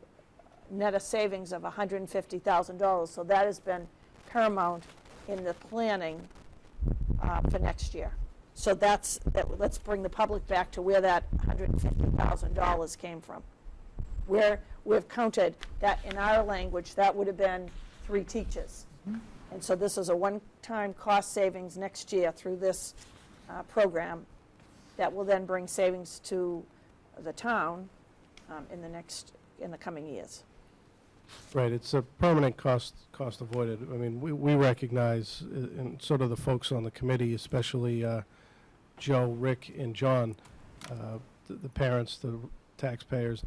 net a savings of $150,000. So that has been paramount in the planning for next year. So let's bring the public back to where that $150,000 came from. Where we've counted that, in our language, that would have been 3 teachers. And so this is a one-time cost savings next year through this program that will then bring savings to the town in the coming years. Right, it's a permanent cost avoided. I mean, we recognize, and sort of the folks on the committee, especially Joe, Rick, and John, the parents, the taxpayers,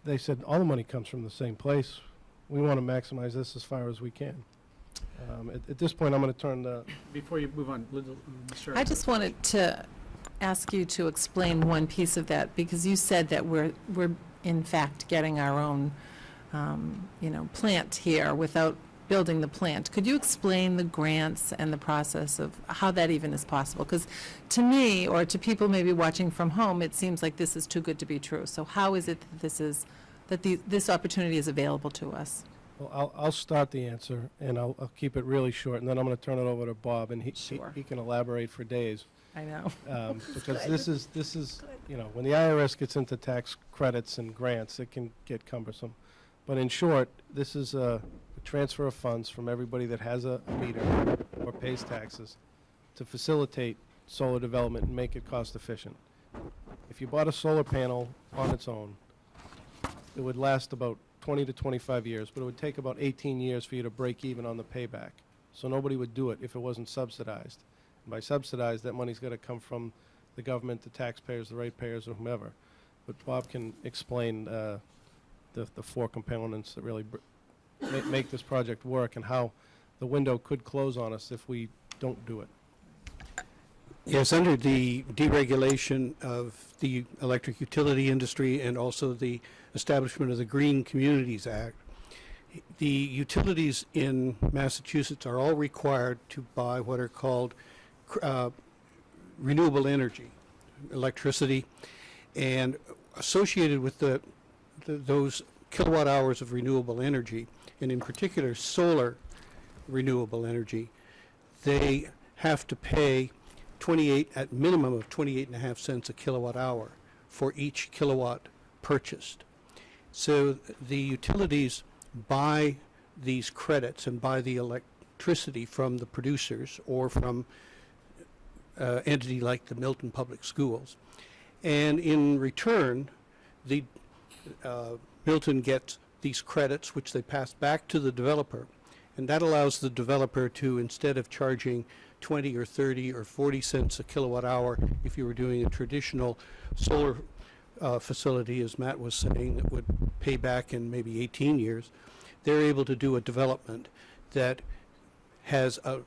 they said all the money comes from the same place. We want to maximize this as far as we can. At this point, I'm going to turn the... Before you move on, Mr. I just wanted to ask you to explain one piece of that, because you said that we're in fact getting our own plant here without building the plant. Could you explain the grants and the process of how that even is possible? Because to me, or to people maybe watching from home, it seems like this is too good to be true. So how is it that this opportunity is available to us? Well, I'll start the answer, and I'll keep it really short, and then I'm going to turn it over to Bob, and he can elaborate for days. I know. Because this is when the IRS gets into tax credits and grants, it can get cumbersome. But in short, this is a transfer of funds from everybody that has a meter or pays taxes to facilitate solar development and make it cost efficient. If you bought a solar panel on its own, it would last about 20 to 25 years, but it would take about 18 years for you to break even on the payback. So nobody would do it if it wasn't subsidized. And by subsidized, that money's got to come from the government, the taxpayers, the ratepayers, or whomever. But Bob can explain the four components that really make this project work and how the window could close on us if we don't do it. Yes, under the deregulation of the electric utility industry and also the establishment of the Green Communities Act, the utilities in Massachusetts are all required to buy what are called renewable energy, electricity, and associated with those kilowatt hours of renewable energy, and in particular solar renewable energy, they have to pay at minimum of 28.5 cents a kilowatt hour for each kilowatt purchased. So the utilities buy these credits and buy the electricity from the producers or from an entity like the Milton Public Schools. And in return, the Milton gets these credits, which they pass back to the developer. And that allows the developer to, instead of charging 20 or 30 or 40 cents a kilowatt hour, if you were doing a traditional solar facility, as Matt was saying, that would pay back in maybe 18 years, they're able to do a development that has a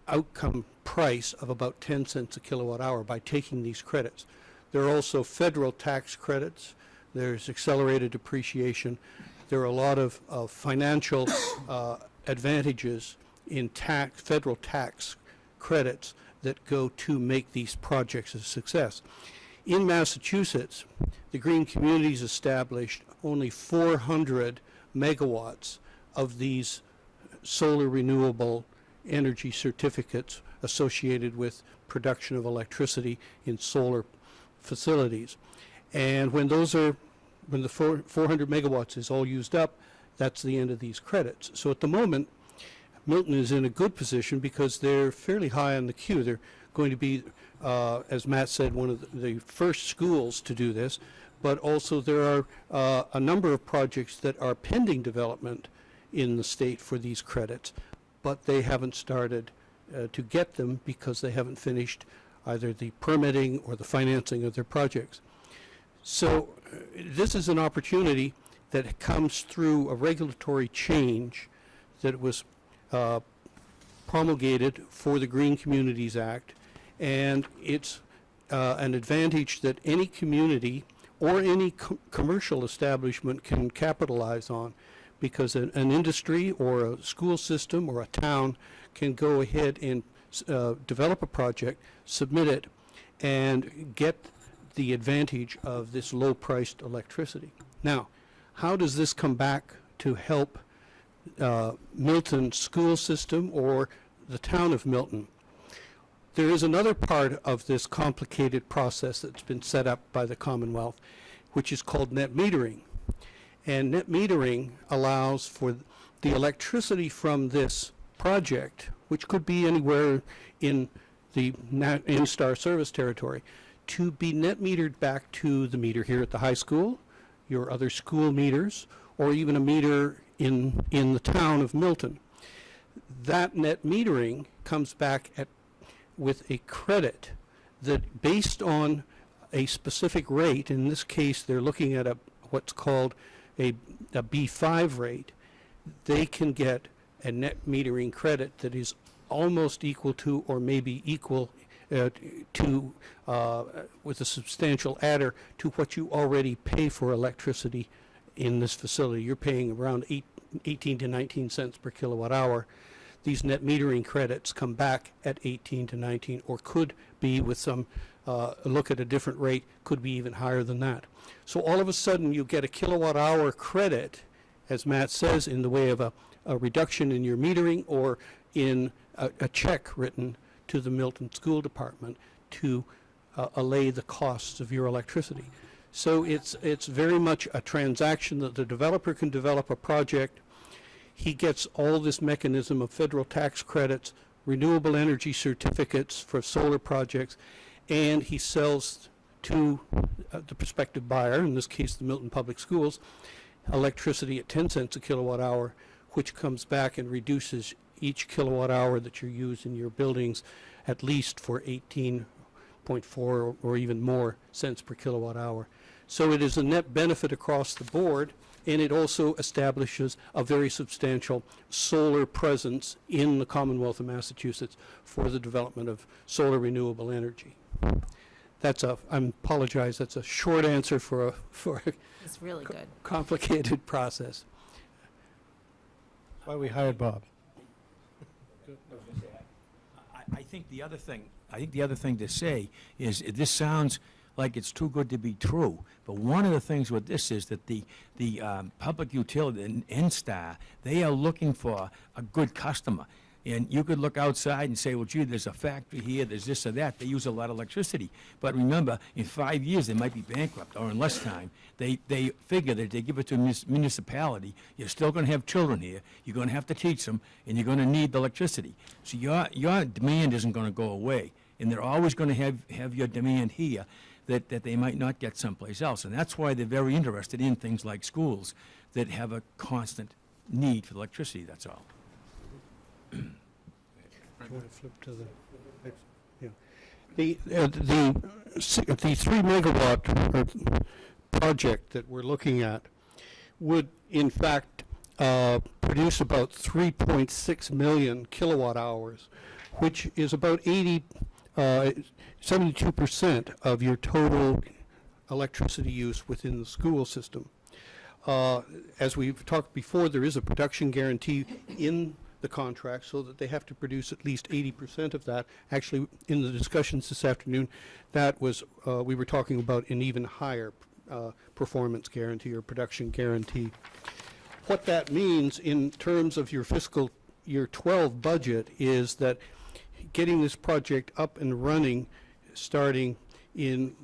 outcome price of about 10 cents a kilowatt hour by taking these credits. There are also federal tax credits. There's accelerated depreciation. There are a lot of financial advantages in federal tax credits that go to make these projects a success. In Massachusetts, the Green Communities established only 400 megawatts of these solar renewable energy certificates associated with production of electricity in solar facilities. And when the 400 megawatts is all used up, that's the end of these credits. So at the moment, Milton is in a good position because they're fairly high on the queue. They're going to be, as Matt said, one of the first schools to do this, but also there are a number of projects that are pending development in the state for these credits, but they haven't started to get them because they haven't finished either the permitting or the financing of their projects. So this is an opportunity that comes through a regulatory change that was promulgated for the Green Communities Act, and it's an advantage that any community or any commercial establishment can capitalize on, because an industry or a school system or a town can go ahead and develop a project, submit it, and get the advantage of this low-priced electricity. Now, how does this come back to help Milton school system or the town of Milton? There is another part of this complicated process that's been set up by the Commonwealth, which is called net metering. And net metering allows for the electricity from this project, which could be anywhere in the in-star service territory, to be net metered back to the meter here at the high school, your other school meters, or even a meter in the town of Milton. That net metering comes back with a credit that, based on a specific rate, in this case they're looking at what's called a B5 rate, they can get a net metering credit that is almost equal to, or maybe equal to, with a substantial adder to what you already pay for electricity in this facility. You're paying around 18 to 19 cents per kilowatt hour. These net metering credits come back at 18 to 19, or could be, with some look at a different rate, could be even higher than that. So all of a sudden you get a kilowatt hour credit, as Matt says, in the way of a reduction in your metering, or in a check written to the Milton School Department to allay the costs of your electricity. So it's very much a transaction that the developer can develop a project. He gets all this mechanism of federal tax credits renewable energy certificates for solar projects, and he sells to the prospective buyer, in this case the Milton Public Schools, electricity at 10 cents a kilowatt hour, which comes back and reduces each kilowatt hour that you use in your buildings at least for 18.4 or even more cents per kilowatt hour. So it is a net benefit across the board, and it also establishes a very substantial solar presence in the Commonwealth of Massachusetts for the development of solar renewable energy. I apologize, that's a short answer for a It's really good. complicated process. That's why we hired Bob. I think the other thing to say is, this sounds like it's too good to be true, but one of the things with this is that the public utility, NSTAR, they are looking for a good customer. And you could look outside and say, well, gee, there's a factory here, there's this or that, they use a lot of electricity. But remember, in 5 years, they might be bankrupt, or in less time. They figure that if they give it to a municipality, you're still going to have children here, you're going to have to teach them, and you're going to need the electricity. So your demand isn't going to go away, and they're always going to have your demand here that they might not get someplace else. And that's why they're very interested in things like schools that have a constant need for electricity, that's all. Do you want to flip to the next? Yeah. The 3 megawatt project that we're looking at would, in fact, produce about 3.6 million kilowatt hours, which is about 72% of your total electricity use within the school system. As we've talked before, there is a production guarantee in the contract, so that they have to produce at least 80% of that. Actually, in the discussions this afternoon, that was, we were talking about an even higher performance guarantee or production guarantee. What that means in terms of your fiscal year 12 budget is that getting this project up and running starting in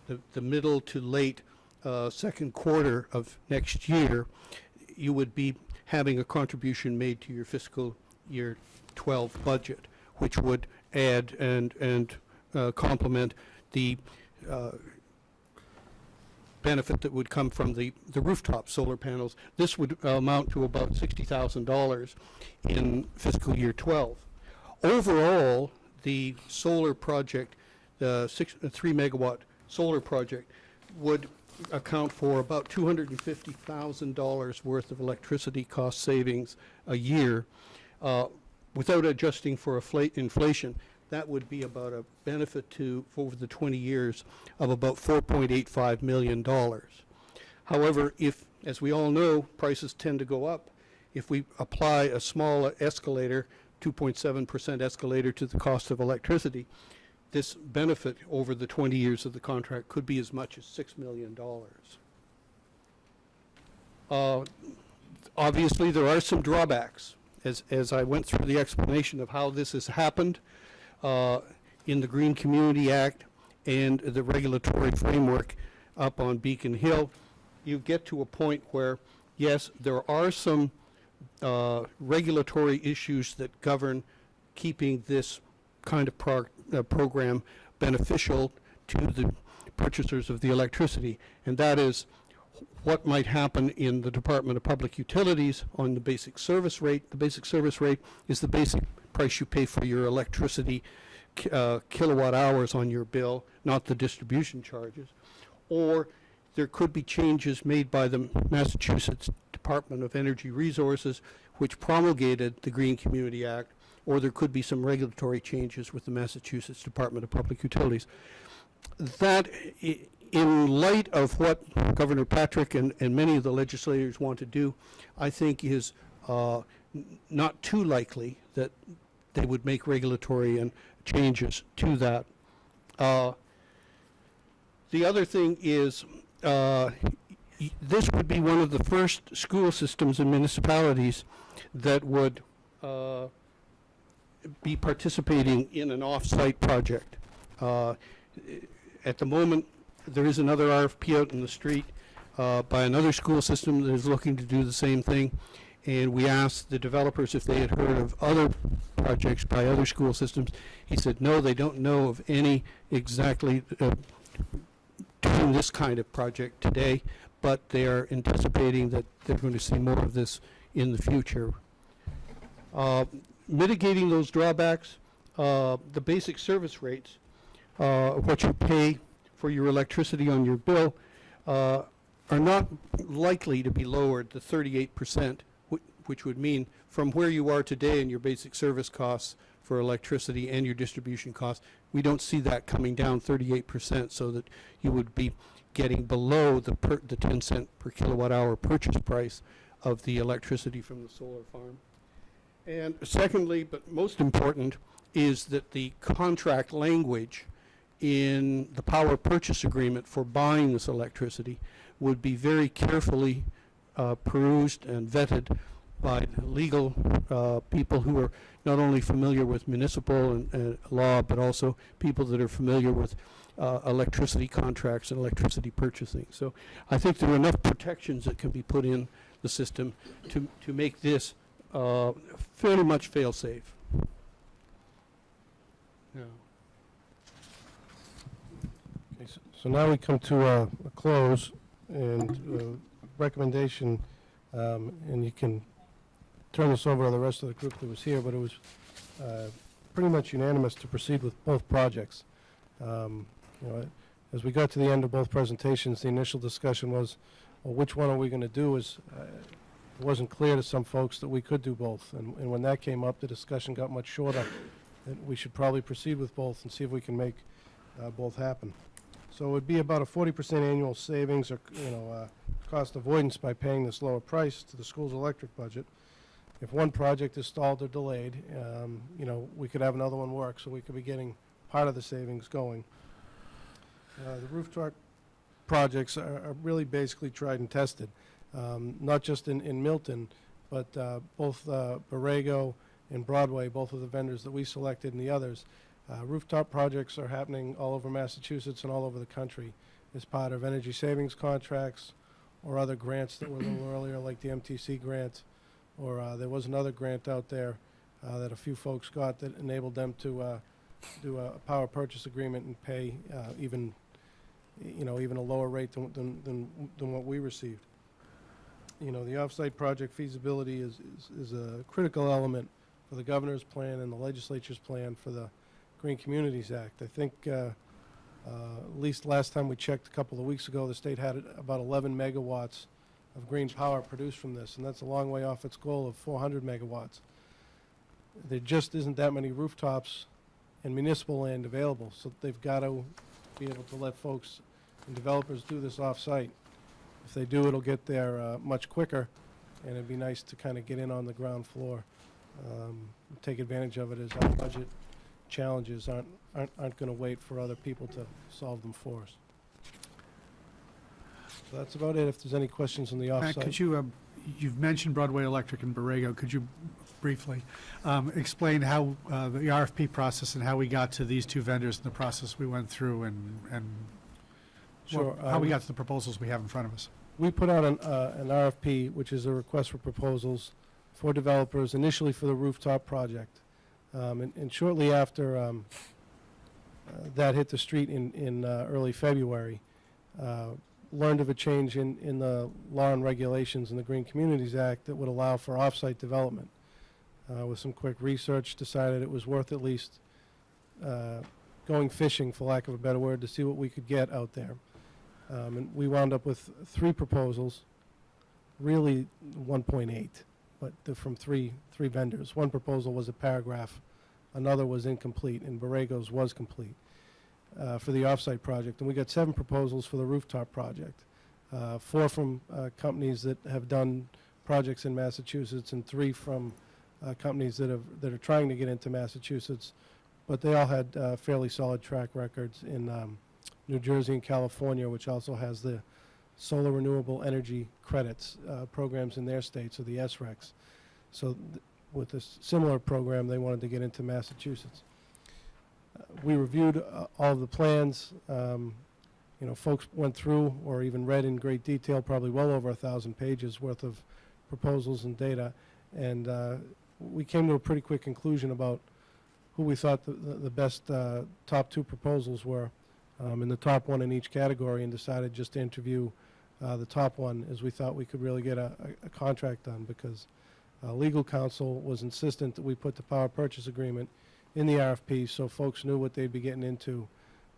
the middle to late second quarter of next year, you would be having a contribution made to your fiscal year 12 budget, which would add and complement the benefit that would come from the rooftop solar panels. This would amount to about $60,000 in fiscal year 12. Overall, the solar project, the 3 megawatt solar project, would account for about $250,000 worth of electricity cost savings a year. Without adjusting for inflation, that would be about a benefit to, over the 20 years, of about $4.85 million. However, if, as we all know, prices tend to go up, if we apply a small escalator, 2.7% escalator to the cost of electricity, this benefit over the 20 years of the contract could be as much as $6 million. Obviously, there are some drawbacks. As I went through the explanation of how this has happened in the Green Community Act and the regulatory framework up on Beacon Hill, you get to a point where, yes, there are some regulatory issues that govern keeping this kind of program beneficial to the purchasers of the electricity, and that is what might happen in the Department of Public Utilities on the basic service rate. The basic service rate is the basic price you pay for your electricity kilowatt hours on your bill, not the distribution charges. Or there could be changes made by the Massachusetts Department of Energy Resources, which promulgated the Green Community Act, or there could be some regulatory changes with the Massachusetts Department of Public Utilities. That, in light of what Governor Patrick and many of the legislators want to do, I think is not too likely that they would make regulatory and changes to that. The other thing is, this would be one of the first school systems and municipalities that would be participating in an off-site project. At the moment, there is another RFP out in the street by another school system that is looking to do the same thing, and we asked the developers if they had heard of other projects by other school systems. He said, no, they don't know of any exactly doing this kind of project today, but they are anticipating that they're going to see more of this in the future. Mitigating those drawbacks, the basic service rates, what you pay for your electricity on your bill, are not likely to be lowered to 38%, which would mean from where you are today in your basic service costs for electricity and your distribution costs, we don't see that coming down 38%, so that you would be getting below the 10 cent per kilowatt hour purchase price of the electricity from the solar farm. And secondly, but most important, is that the contract language in the power purchase agreement for buying this electricity would be very carefully perused and vetted by legal people who are not only familiar with municipal and law, but also people that are familiar with electricity contracts and electricity purchasing. So I think there are enough protections that can be put in the system to make this fairly much fail-safe. Yeah. Okay, so now we come to a close and recommendation, and you can turn this over to the rest of the group that was here, but it was pretty much unanimous to proceed with both projects. You know, as we got to the end of both presentations, the initial discussion was, well, which one are we going to do? It wasn't clear to some folks that we could do both, and when that came up, the discussion got much shorter. That we should probably proceed with both and see if we can make both happen. So it would be about a 40% annual savings, or cost avoidance by paying this lower price to the school's electric budget. If one project is stalled or delayed, we could have another one work, so we could be getting part of the savings going. The rooftop projects are really basically tried and tested, not just in Milton, but both Borrego and Broadway, both of the vendors that we selected and the others. Rooftop projects are happening all over Massachusetts and all over the country as part of energy savings contracts or other grants that were a little earlier, like the MTC grant, or there was another grant out there that a few folks got that enabled them to do a power purchase agreement and pay even a lower rate than what we received. The offsite project feasibility is a critical element for the governor's plan and the legislature's plan for the Green Communities Act. I think at least last time we checked a couple of weeks ago, the state had about 11 megawatts of green power produced from this, and that's a long way off its goal of 400 megawatts. There just isn't that many rooftops and municipal land available, so they've got to be able to let folks and developers do this off-site. If they do, it'll get there much quicker, and it'd be nice to kind of get in on the ground floor, take advantage of it as our budget challenges aren't going to wait for other people to solve them for us. So that's about it. If there's any questions on the Matt, off-site. could you, you've mentioned Broadway Electric and Borrego. Could you briefly explain how the RFP process and how we got to these two vendors and the process we went through and Sure. how we got to the proposals we have in front of us? We put out an RFP, which is a request for proposals for developers, initially for the rooftop project. And shortly after that hit the street in early February, learned of a change in the law and regulations in the Green Communities Act that would allow for off-site development. With some quick research, decided it was worth at least going fishing, for lack of a better word, to see what we could get out there. And we wound up with 3 proposals, really 1.8, but they're from three vendors. One proposal was a paragraph, another was incomplete, and Borrego's was complete for the offsite project. And we got 7 proposals for the rooftop project, 4 from companies that have done projects in Massachusetts, and 3 from companies that are trying to get into Massachusetts, but they all had fairly solid track records in New Jersey and California, which also has the solar renewable energy credits programs in their states, or the SRECs. So with a similar program, they wanted to get into Massachusetts. We reviewed all of the plans. Folks went through or even read in great detail, probably well over 1,000 pages worth of proposals and data, and we came to a pretty quick conclusion about who we thought the best top 2 proposals were, and the top one in each category, and decided just to interview the top one, as we thought we could really get a contract done, because legal counsel was insistent that we put the power purchase agreement in the RFP so folks knew what they'd be getting into,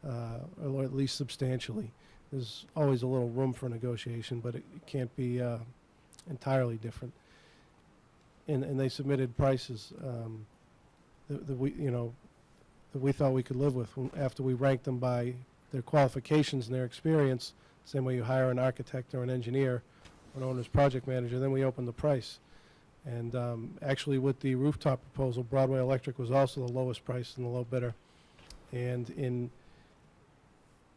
or at least substantially. There's always a little room for negotiation, but it can't be entirely different. And they submitted prices that we thought we could live with after we ranked them by their qualifications and their experience. Same way you hire an architect or an engineer, an owner's project manager, then we open the price. And actually, with the rooftop proposal, Broadway Electric was also the lowest price and the low bidder. And in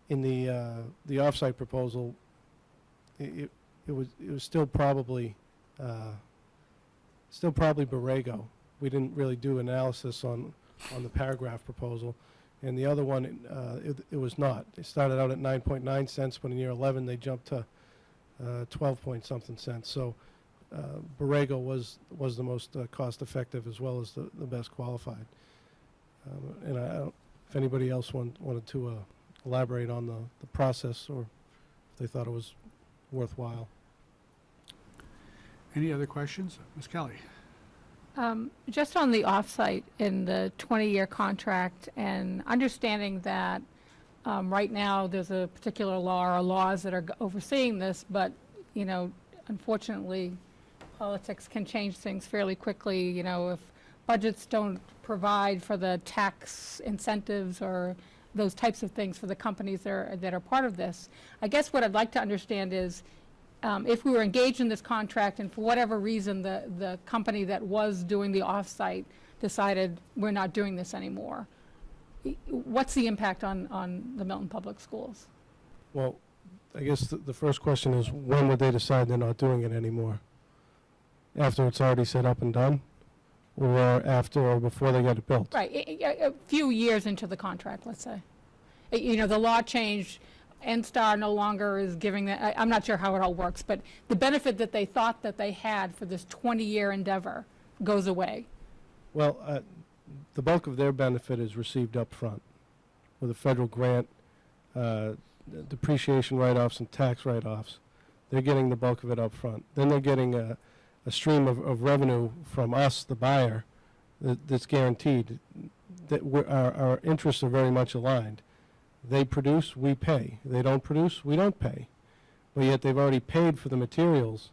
the offsite proposal, it was still probably Borrego. We didn't really do analysis on the paragraph proposal. And the other one, it was not. It started out at 9.9 cents, but in year 11 they jumped to 12 point something cents. So Borrego was the most cost-effective as well as the best qualified. And I don't, if anybody else wanted to elaborate on the process, or if they thought it was worthwhile. Any other questions? Ms. Kelly? Just on the offsite in the 20-year contract, and understanding that right now there's a particular law or laws that are overseeing this, but, you know, unfortunately, politics can change things fairly quickly. You know, if budgets don't provide for the tax incentives or those types of things for the companies that are part of this, I guess what I'd like to understand is, if we were engaged in this contract and for whatever reason the company that was doing the offsite decided we're not doing this anymore, what's the impact on the Milton Public Schools? Well, I guess the first question is, when would they decide they're not doing it anymore? After it's already set up and done? Or after or before they get it built? Right, a few years into the contract, let's say. You know, the law changed. NSTAR no longer is giving that. I'm not sure how it all works, but the benefit that they thought that they had for this 20-year endeavor goes away. Well, the bulk of their benefit is received up front with a federal grant, depreciation write-offs and tax write-offs. They're getting the bulk of it up front. Then they're getting a stream of revenue from us, the buyer, that's guaranteed. That our interests are very much aligned. They produce, we pay. They don't produce, we don't pay. But yet they've already paid for the materials,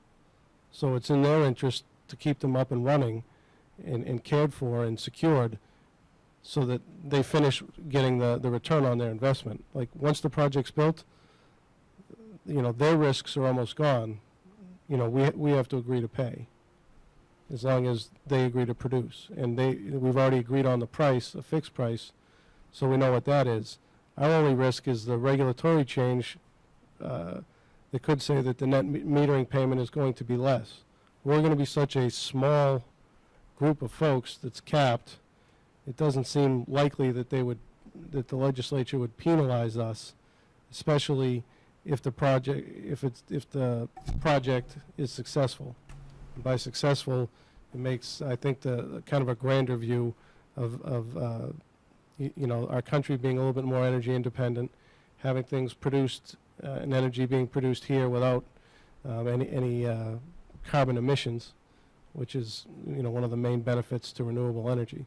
so it's in their interest to keep them up and running and cared for and secured so that they finish getting the return on their investment. Like, once the project's built, you know, their risks are almost gone. You know, we have to agree to pay as long as they agree to produce. And we've already agreed on the price, a fixed price, so we know what that is. Our only risk is the regulatory change that could say that the net metering payment is going to be less. We're going to be such a small group of folks that's capped. It doesn't seem likely that that the legislature would penalize us, especially if the project is successful. And by successful, it makes, I think, the kind of a grander view of you know, our country being a little bit more energy independent, having things produced and energy being produced here without any carbon emissions, which is, you know, one of the main benefits to renewable energy.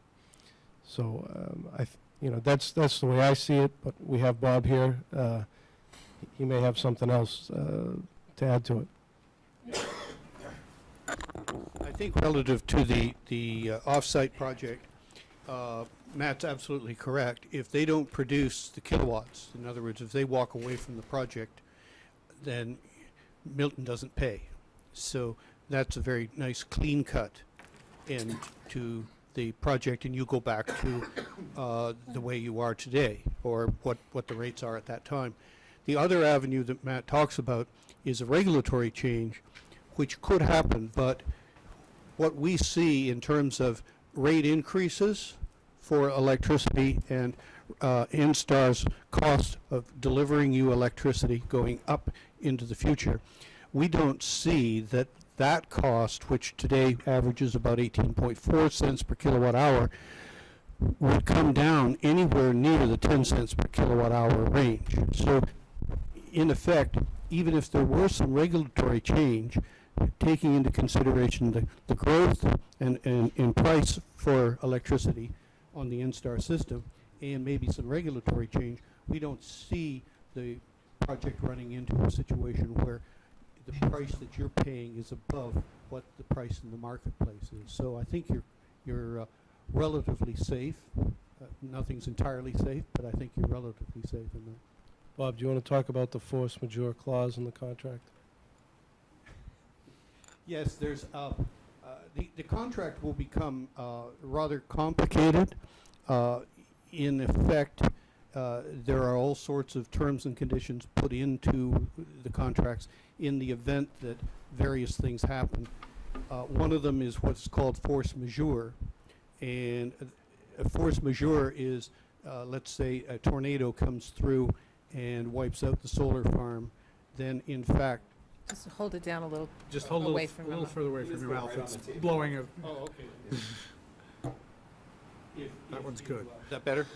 So you know, that's the way I see it. But we have Bob here. He may have something else to add to it. I think relative to the off-site project, Matt's absolutely correct. If they don't produce the kilowatts, in other words, if they walk away from the project, then Milton doesn't pay. So that's a very nice clean cut end to the project, and you go back to the way you are today, or what the rates are at that time. The other avenue that Matt talks about is a regulatory change, which could happen, but what we see in terms of rate increases for electricity and NSTAR's cost of delivering you electricity going up into the future, we don't see that that cost, which today averages about 18.4 cents per kilowatt hour, would come down anywhere near the 10 cents per kilowatt hour range. So, in effect, even if there were some regulatory change, taking into consideration the growth and price for electricity on the N-Star system, and maybe some regulatory change, we don't see the project running into a situation where the price that you're paying is above what the price in the marketplace is. So I think you're relatively safe. Nothing's entirely safe, but I think you're relatively safe in that. Bob, do you want to talk about the force majeure clause in the contract? Yes, there's, the contract will become rather complicated. In effect, there are all sorts of terms and conditions put into the contracts in the event that various things happen. One of them is what's called force majeure. And a force majeure is, let's say, a tornado comes through and wipes out the solar farm. Then, in fact, Just hold it down a little. Just hold Away a from little your mouth. further away from your mouth. It's blowing. oh, okay. That one's good. Is that better?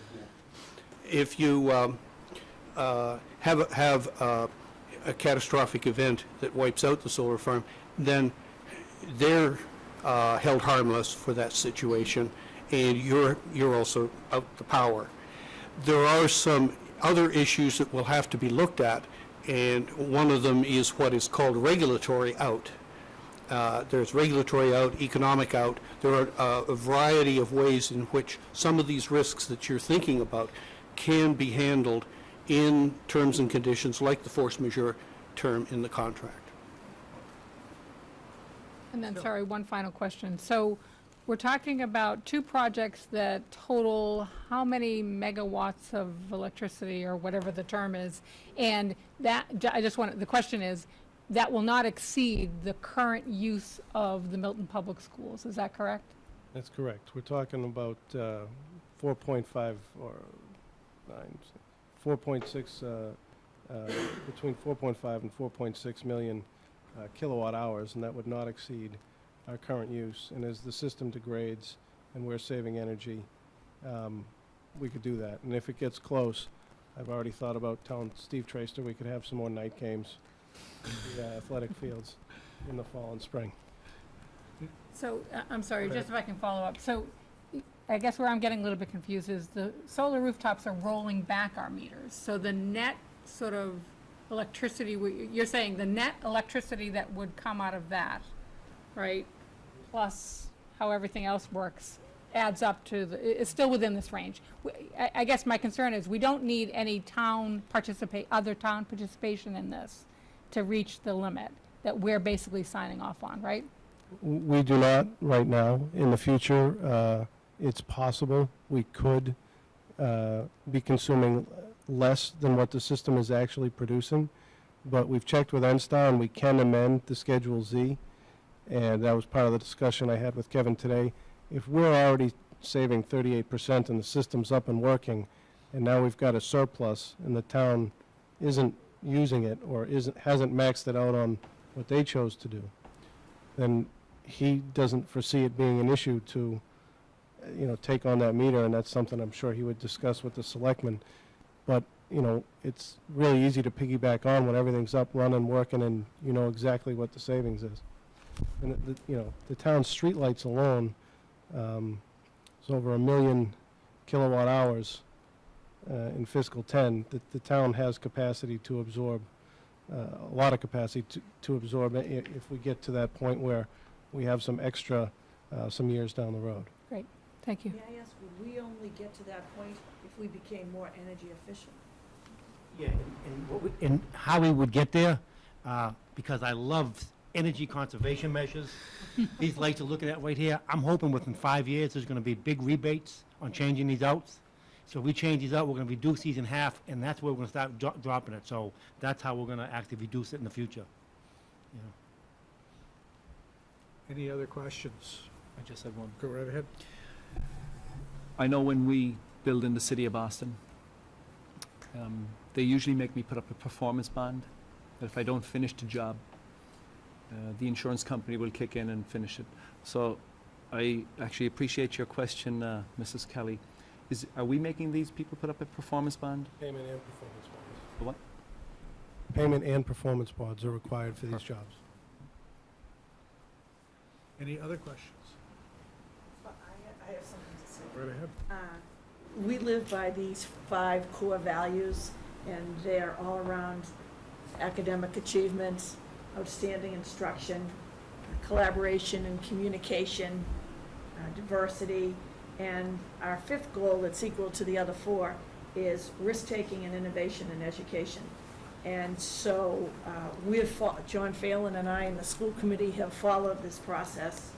If you have a catastrophic event that wipes out the solar farm, then they're held harmless for that situation, and you're also out the power. There are some other issues that will have to be looked at, and one of them is what is called regulatory out. There's regulatory out, economic out. There are a variety of ways in which some of these risks that you're thinking about can be handled in terms and conditions like the force majeure term in the contract. And then, sorry, one final question. So we're talking about two projects that total how many megawatts of electricity, or whatever the term is? And that, I just want, the question is, that will not exceed the current use of the Milton Public Schools, is that correct? That's correct. We're talking about 4.5 or 4.6, between 4.5 and 4.6 million kilowatt hours, and that would not exceed our current use. And as the system degrades and we're saving energy, we could do that. And if it gets close, I've already thought about telling Steve Traster we could have some more night games at the athletic fields in the fall and spring. So, I'm sorry, just if I can follow up. So, I guess where I'm getting a little bit confused is the solar rooftops are rolling back our meters. So the net sort of electricity, you're saying the net electricity that would come out of that, right, plus how everything else works, adds up to it's still within this range. I guess my concern is we don't need any other town participation in this to reach the limit that we're basically signing off on, right? We do not right now. In the future, it's possible we could be consuming less than what the system is actually producing, but we've checked with N-Star and we can amend the Schedule Z, and that was part of the discussion I had with Kevin today. If we're already saving 38% and the system's up and working, and now we've got a surplus and the town isn't using it or hasn't maxed it out on what they chose to do, then he doesn't foresee it being an issue to take on that meter, and that's something I'm sure he would discuss with the selectmen. But, it's really easy to piggyback on when everything's up, running, working, and you know exactly what the savings is. And, the town's streetlights alone is over 1 million kilowatt hours in fiscal 10. The town has capacity to absorb, a lot of capacity to absorb if we get to that point where we have some extra some years down the road. Great, thank you. May I ask, would we only get to that point if we became more energy efficient? Yeah, and how we would get there, because I love energy conservation measures. These lights you're looking at right here, I'm hoping within 5 years, there's gonna be big rebates on changing these outs. So if we change these out, we're gonna reduce these in half, and that's where we're gonna start dropping it. So that's how we're gonna actually reduce it in the future. You know. Any other questions? I just had one. Go right ahead. I know when we build in the city of Boston, they usually make me put up a performance bond, that if I don't finish the job the insurance company will kick in and finish it. So I actually appreciate your question, Mrs. Kelly. Are we making these people put up a performance bond? Payment and performance bonds. What? Payment and performance bonds are required for these jobs. Any other questions? I have something to say. Right ahead. We live by these 5 core values, and they're all around academic achievement, outstanding instruction, collaboration and communication, diversity, and our 5th goal that's equal to the other 4 is risk-taking and innovation in education. And so John Phelan and I and the school committee have followed this process,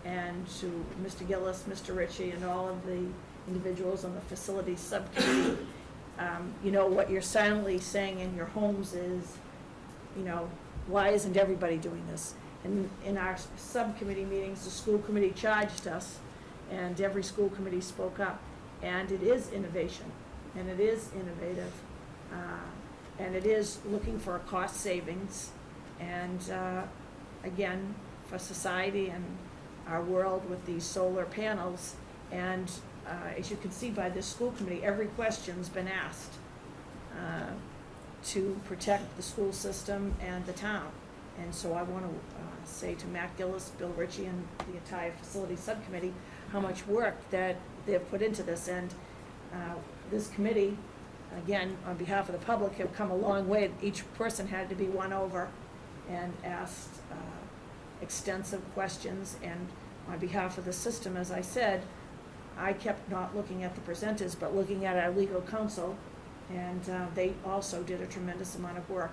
and to Mr. Gillis, Mr. Ritchie, and all of the individuals on the facilities subcommittee, you know, what you're silently saying in your homes is, you know, why isn't everybody doing this? And in our subcommittee meetings, the school committee charged us, and every school committee spoke up. And it is innovation, and it is innovative, and it is looking for cost savings. And again, for society and our world with these solar panels, and as you can see by this school committee, every question's been asked to protect the school system and the town. And so I want to say to Matt Gillis, Bill Ritchie, and the entire facility subcommittee how much work that they've put into this. And this committee, again, on behalf of the public, have come a long way. Each person had to be won over and asked extensive questions. And on behalf of the system, as I said, I kept not looking at the presenters, but looking at our legal counsel, and they also did a tremendous amount of work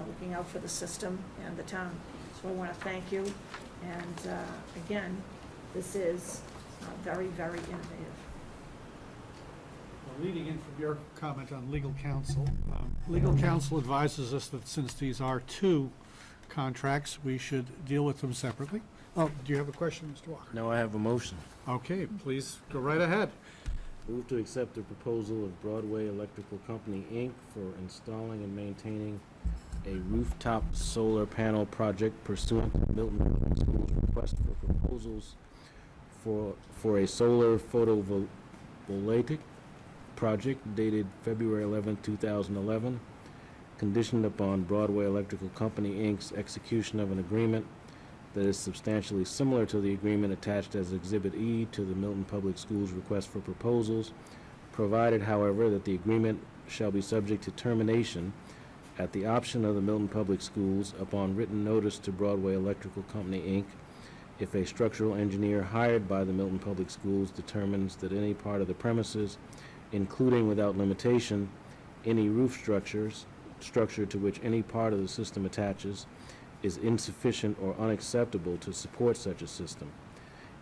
looking out for the system and the town. So I want to thank you, and again, this is very, very innovative. Well, leading in from your comment on legal counsel, legal counsel advises us that since these are 2 contracts, we should deal with them separately. Oh, do you have a question, Mr. Walker? Now I have a motion. Okay, please go right ahead. Move to accept the proposal of Broadway Electrical Company, Inc. for installing and maintaining a rooftop solar panel project pursuant to Milton Public Schools' request for proposals for a solar photovoltaic project dated February 11, 2011, conditioned upon Broadway Electrical Company, Inc.'s execution of an agreement that is substantially similar to the agreement attached as Exhibit E to the Milton Public Schools request for proposals, provided, however, that the agreement shall be subject to termination at the option of the Milton Public Schools upon written notice to Broadway Electrical Company, Inc. if a structural engineer hired by the Milton Public Schools determines that any part of the premises, including without limitation, any roof structure to which any part of the system attaches, is insufficient or unacceptable to support such a system.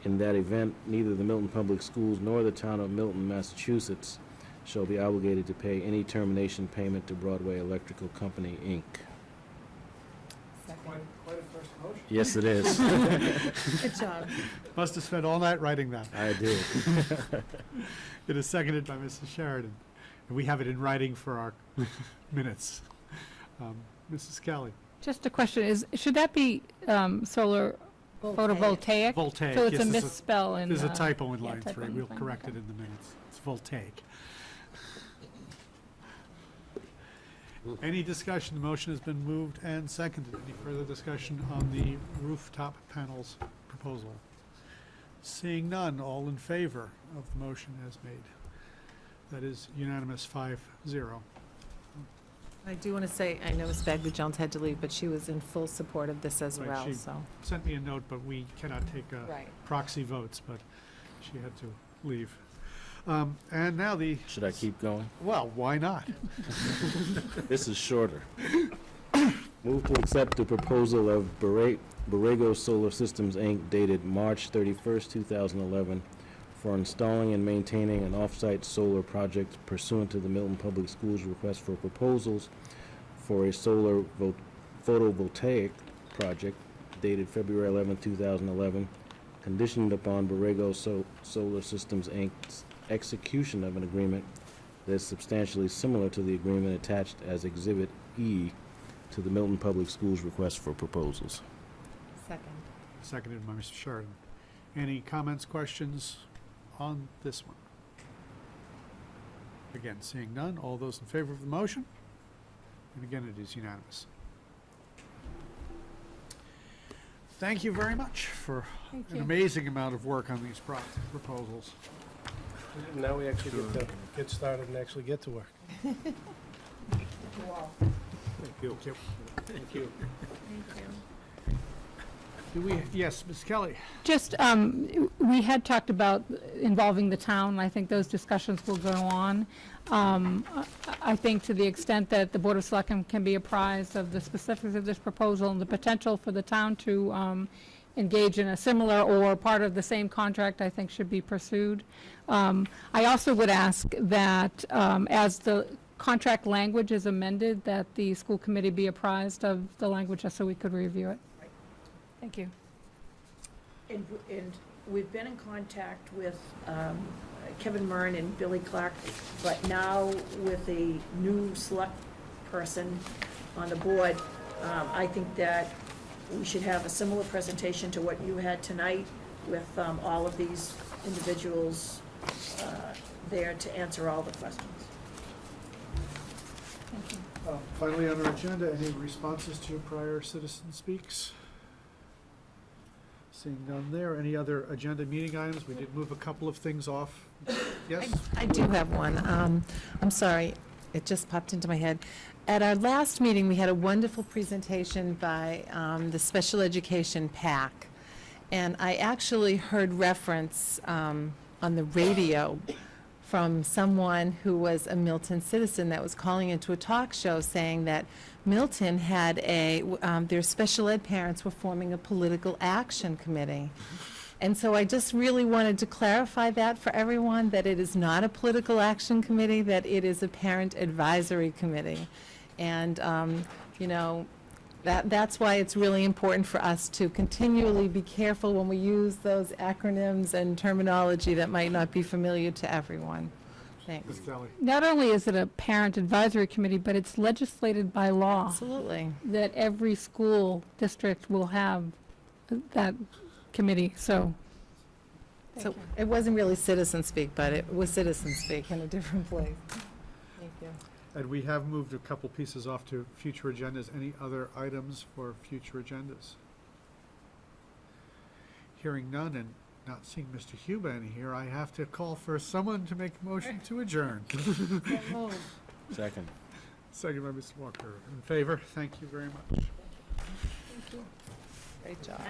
In that event, neither the Milton Public Schools nor the town of Milton, Massachusetts, shall be obligated to pay any termination payment to Broadway Electrical Company, Inc. Quite a first motion. Yes, it is. Good job. Must have spent all night writing that. I did. It is seconded by Mrs. Sheridan, and we have it in writing for our minutes. Mrs. Kelly? Just a question, should that be solar photovoltaic? Voltaic. So it's yes, a there's misspell in... There's a typo in yeah, line typo 3. in We'll line, correct it okay. in the minutes. It's voltaic. Any discussion? The motion has been moved and seconded. Any further discussion on the rooftop panels proposal? Seeing none, all in favor of the motion as made. That is unanimous, 5-0. I do want to say, I know Ms. Bagley-Jones had to leave, but she was in full support of this as Right, well, she- so. Sent me a note, but we cannot take Right. proxy votes, but she had to leave. And now Should I keep going? well, why not? This is shorter. Move to accept the proposal of Borrego Solar Systems, Inc., dated March 31st, 2011, for installing and maintaining an off-site solar project pursuant to the Milton Public Schools request for proposals for a solar photovoltaic project dated February 11, 2011, conditioned upon Borrego Solar Systems, Inc.'s execution of an agreement that is substantially similar to the agreement attached as Exhibit E to the Milton Public Schools request for proposals. Second. seconded by Mr. Sheridan. Any comments, questions on this one? Again, seeing none, all those in favor of the motion? And again, it is unanimous. Thank you very much for Thank an you. amazing amount of work on these proposals. Now we actually get started and actually get to work. Thank you. Thank you. Do we, yes, Ms. Kelly? Just, we had talked about involving the town, and I think those discussions will go on. I think to the extent that the Board of Selectmen can be apprised of the specifics of this proposal and the potential for the town to engage in a similar or part of the same contract, I think should be pursued. I also would ask that as the contract language is amended, that the school committee be apprised of the language just so we could review it. Thank you. And we've been in contact with Kevin Murn and Billy Clark, but now with a new select person on the board, I think that we should have a similar presentation to what you had tonight with all of these individuals there to answer all the questions. Finally, on our agenda, any responses to prior citizen speaks? Seeing none there. Any other agenda meeting items? We did move a couple of things off. Yes? I do have one. I'm sorry, it just popped into my head. At our last meeting, we had a wonderful presentation by the Special Education PAC. And I actually heard reference on the radio from someone who was a Milton citizen that was calling into a talk show saying that Milton had their special ed parents were forming a political action committee. And so I just really wanted to clarify that for everyone, that it is not a political action committee, that it is a parent advisory committee. And, you know, that's why it's really important for us to continually be careful when we use those acronyms and terminology that might not be familiar to everyone. Thanks. Ms. Kelly? Not only is it a parent advisory committee, but it's legislated by law Absolutely. that every school district will have that committee, so. So it wasn't really citizen speak, but it was citizen speak in a different place. Thank you. And we have moved a couple pieces off to future agendas. Any other items for future agendas? Hearing none and not seeing Mr. Huben here, I have to call for someone to make a motion to adjourn. Second. Second by Mr. Walker. In favor? Thank you very much. Great job.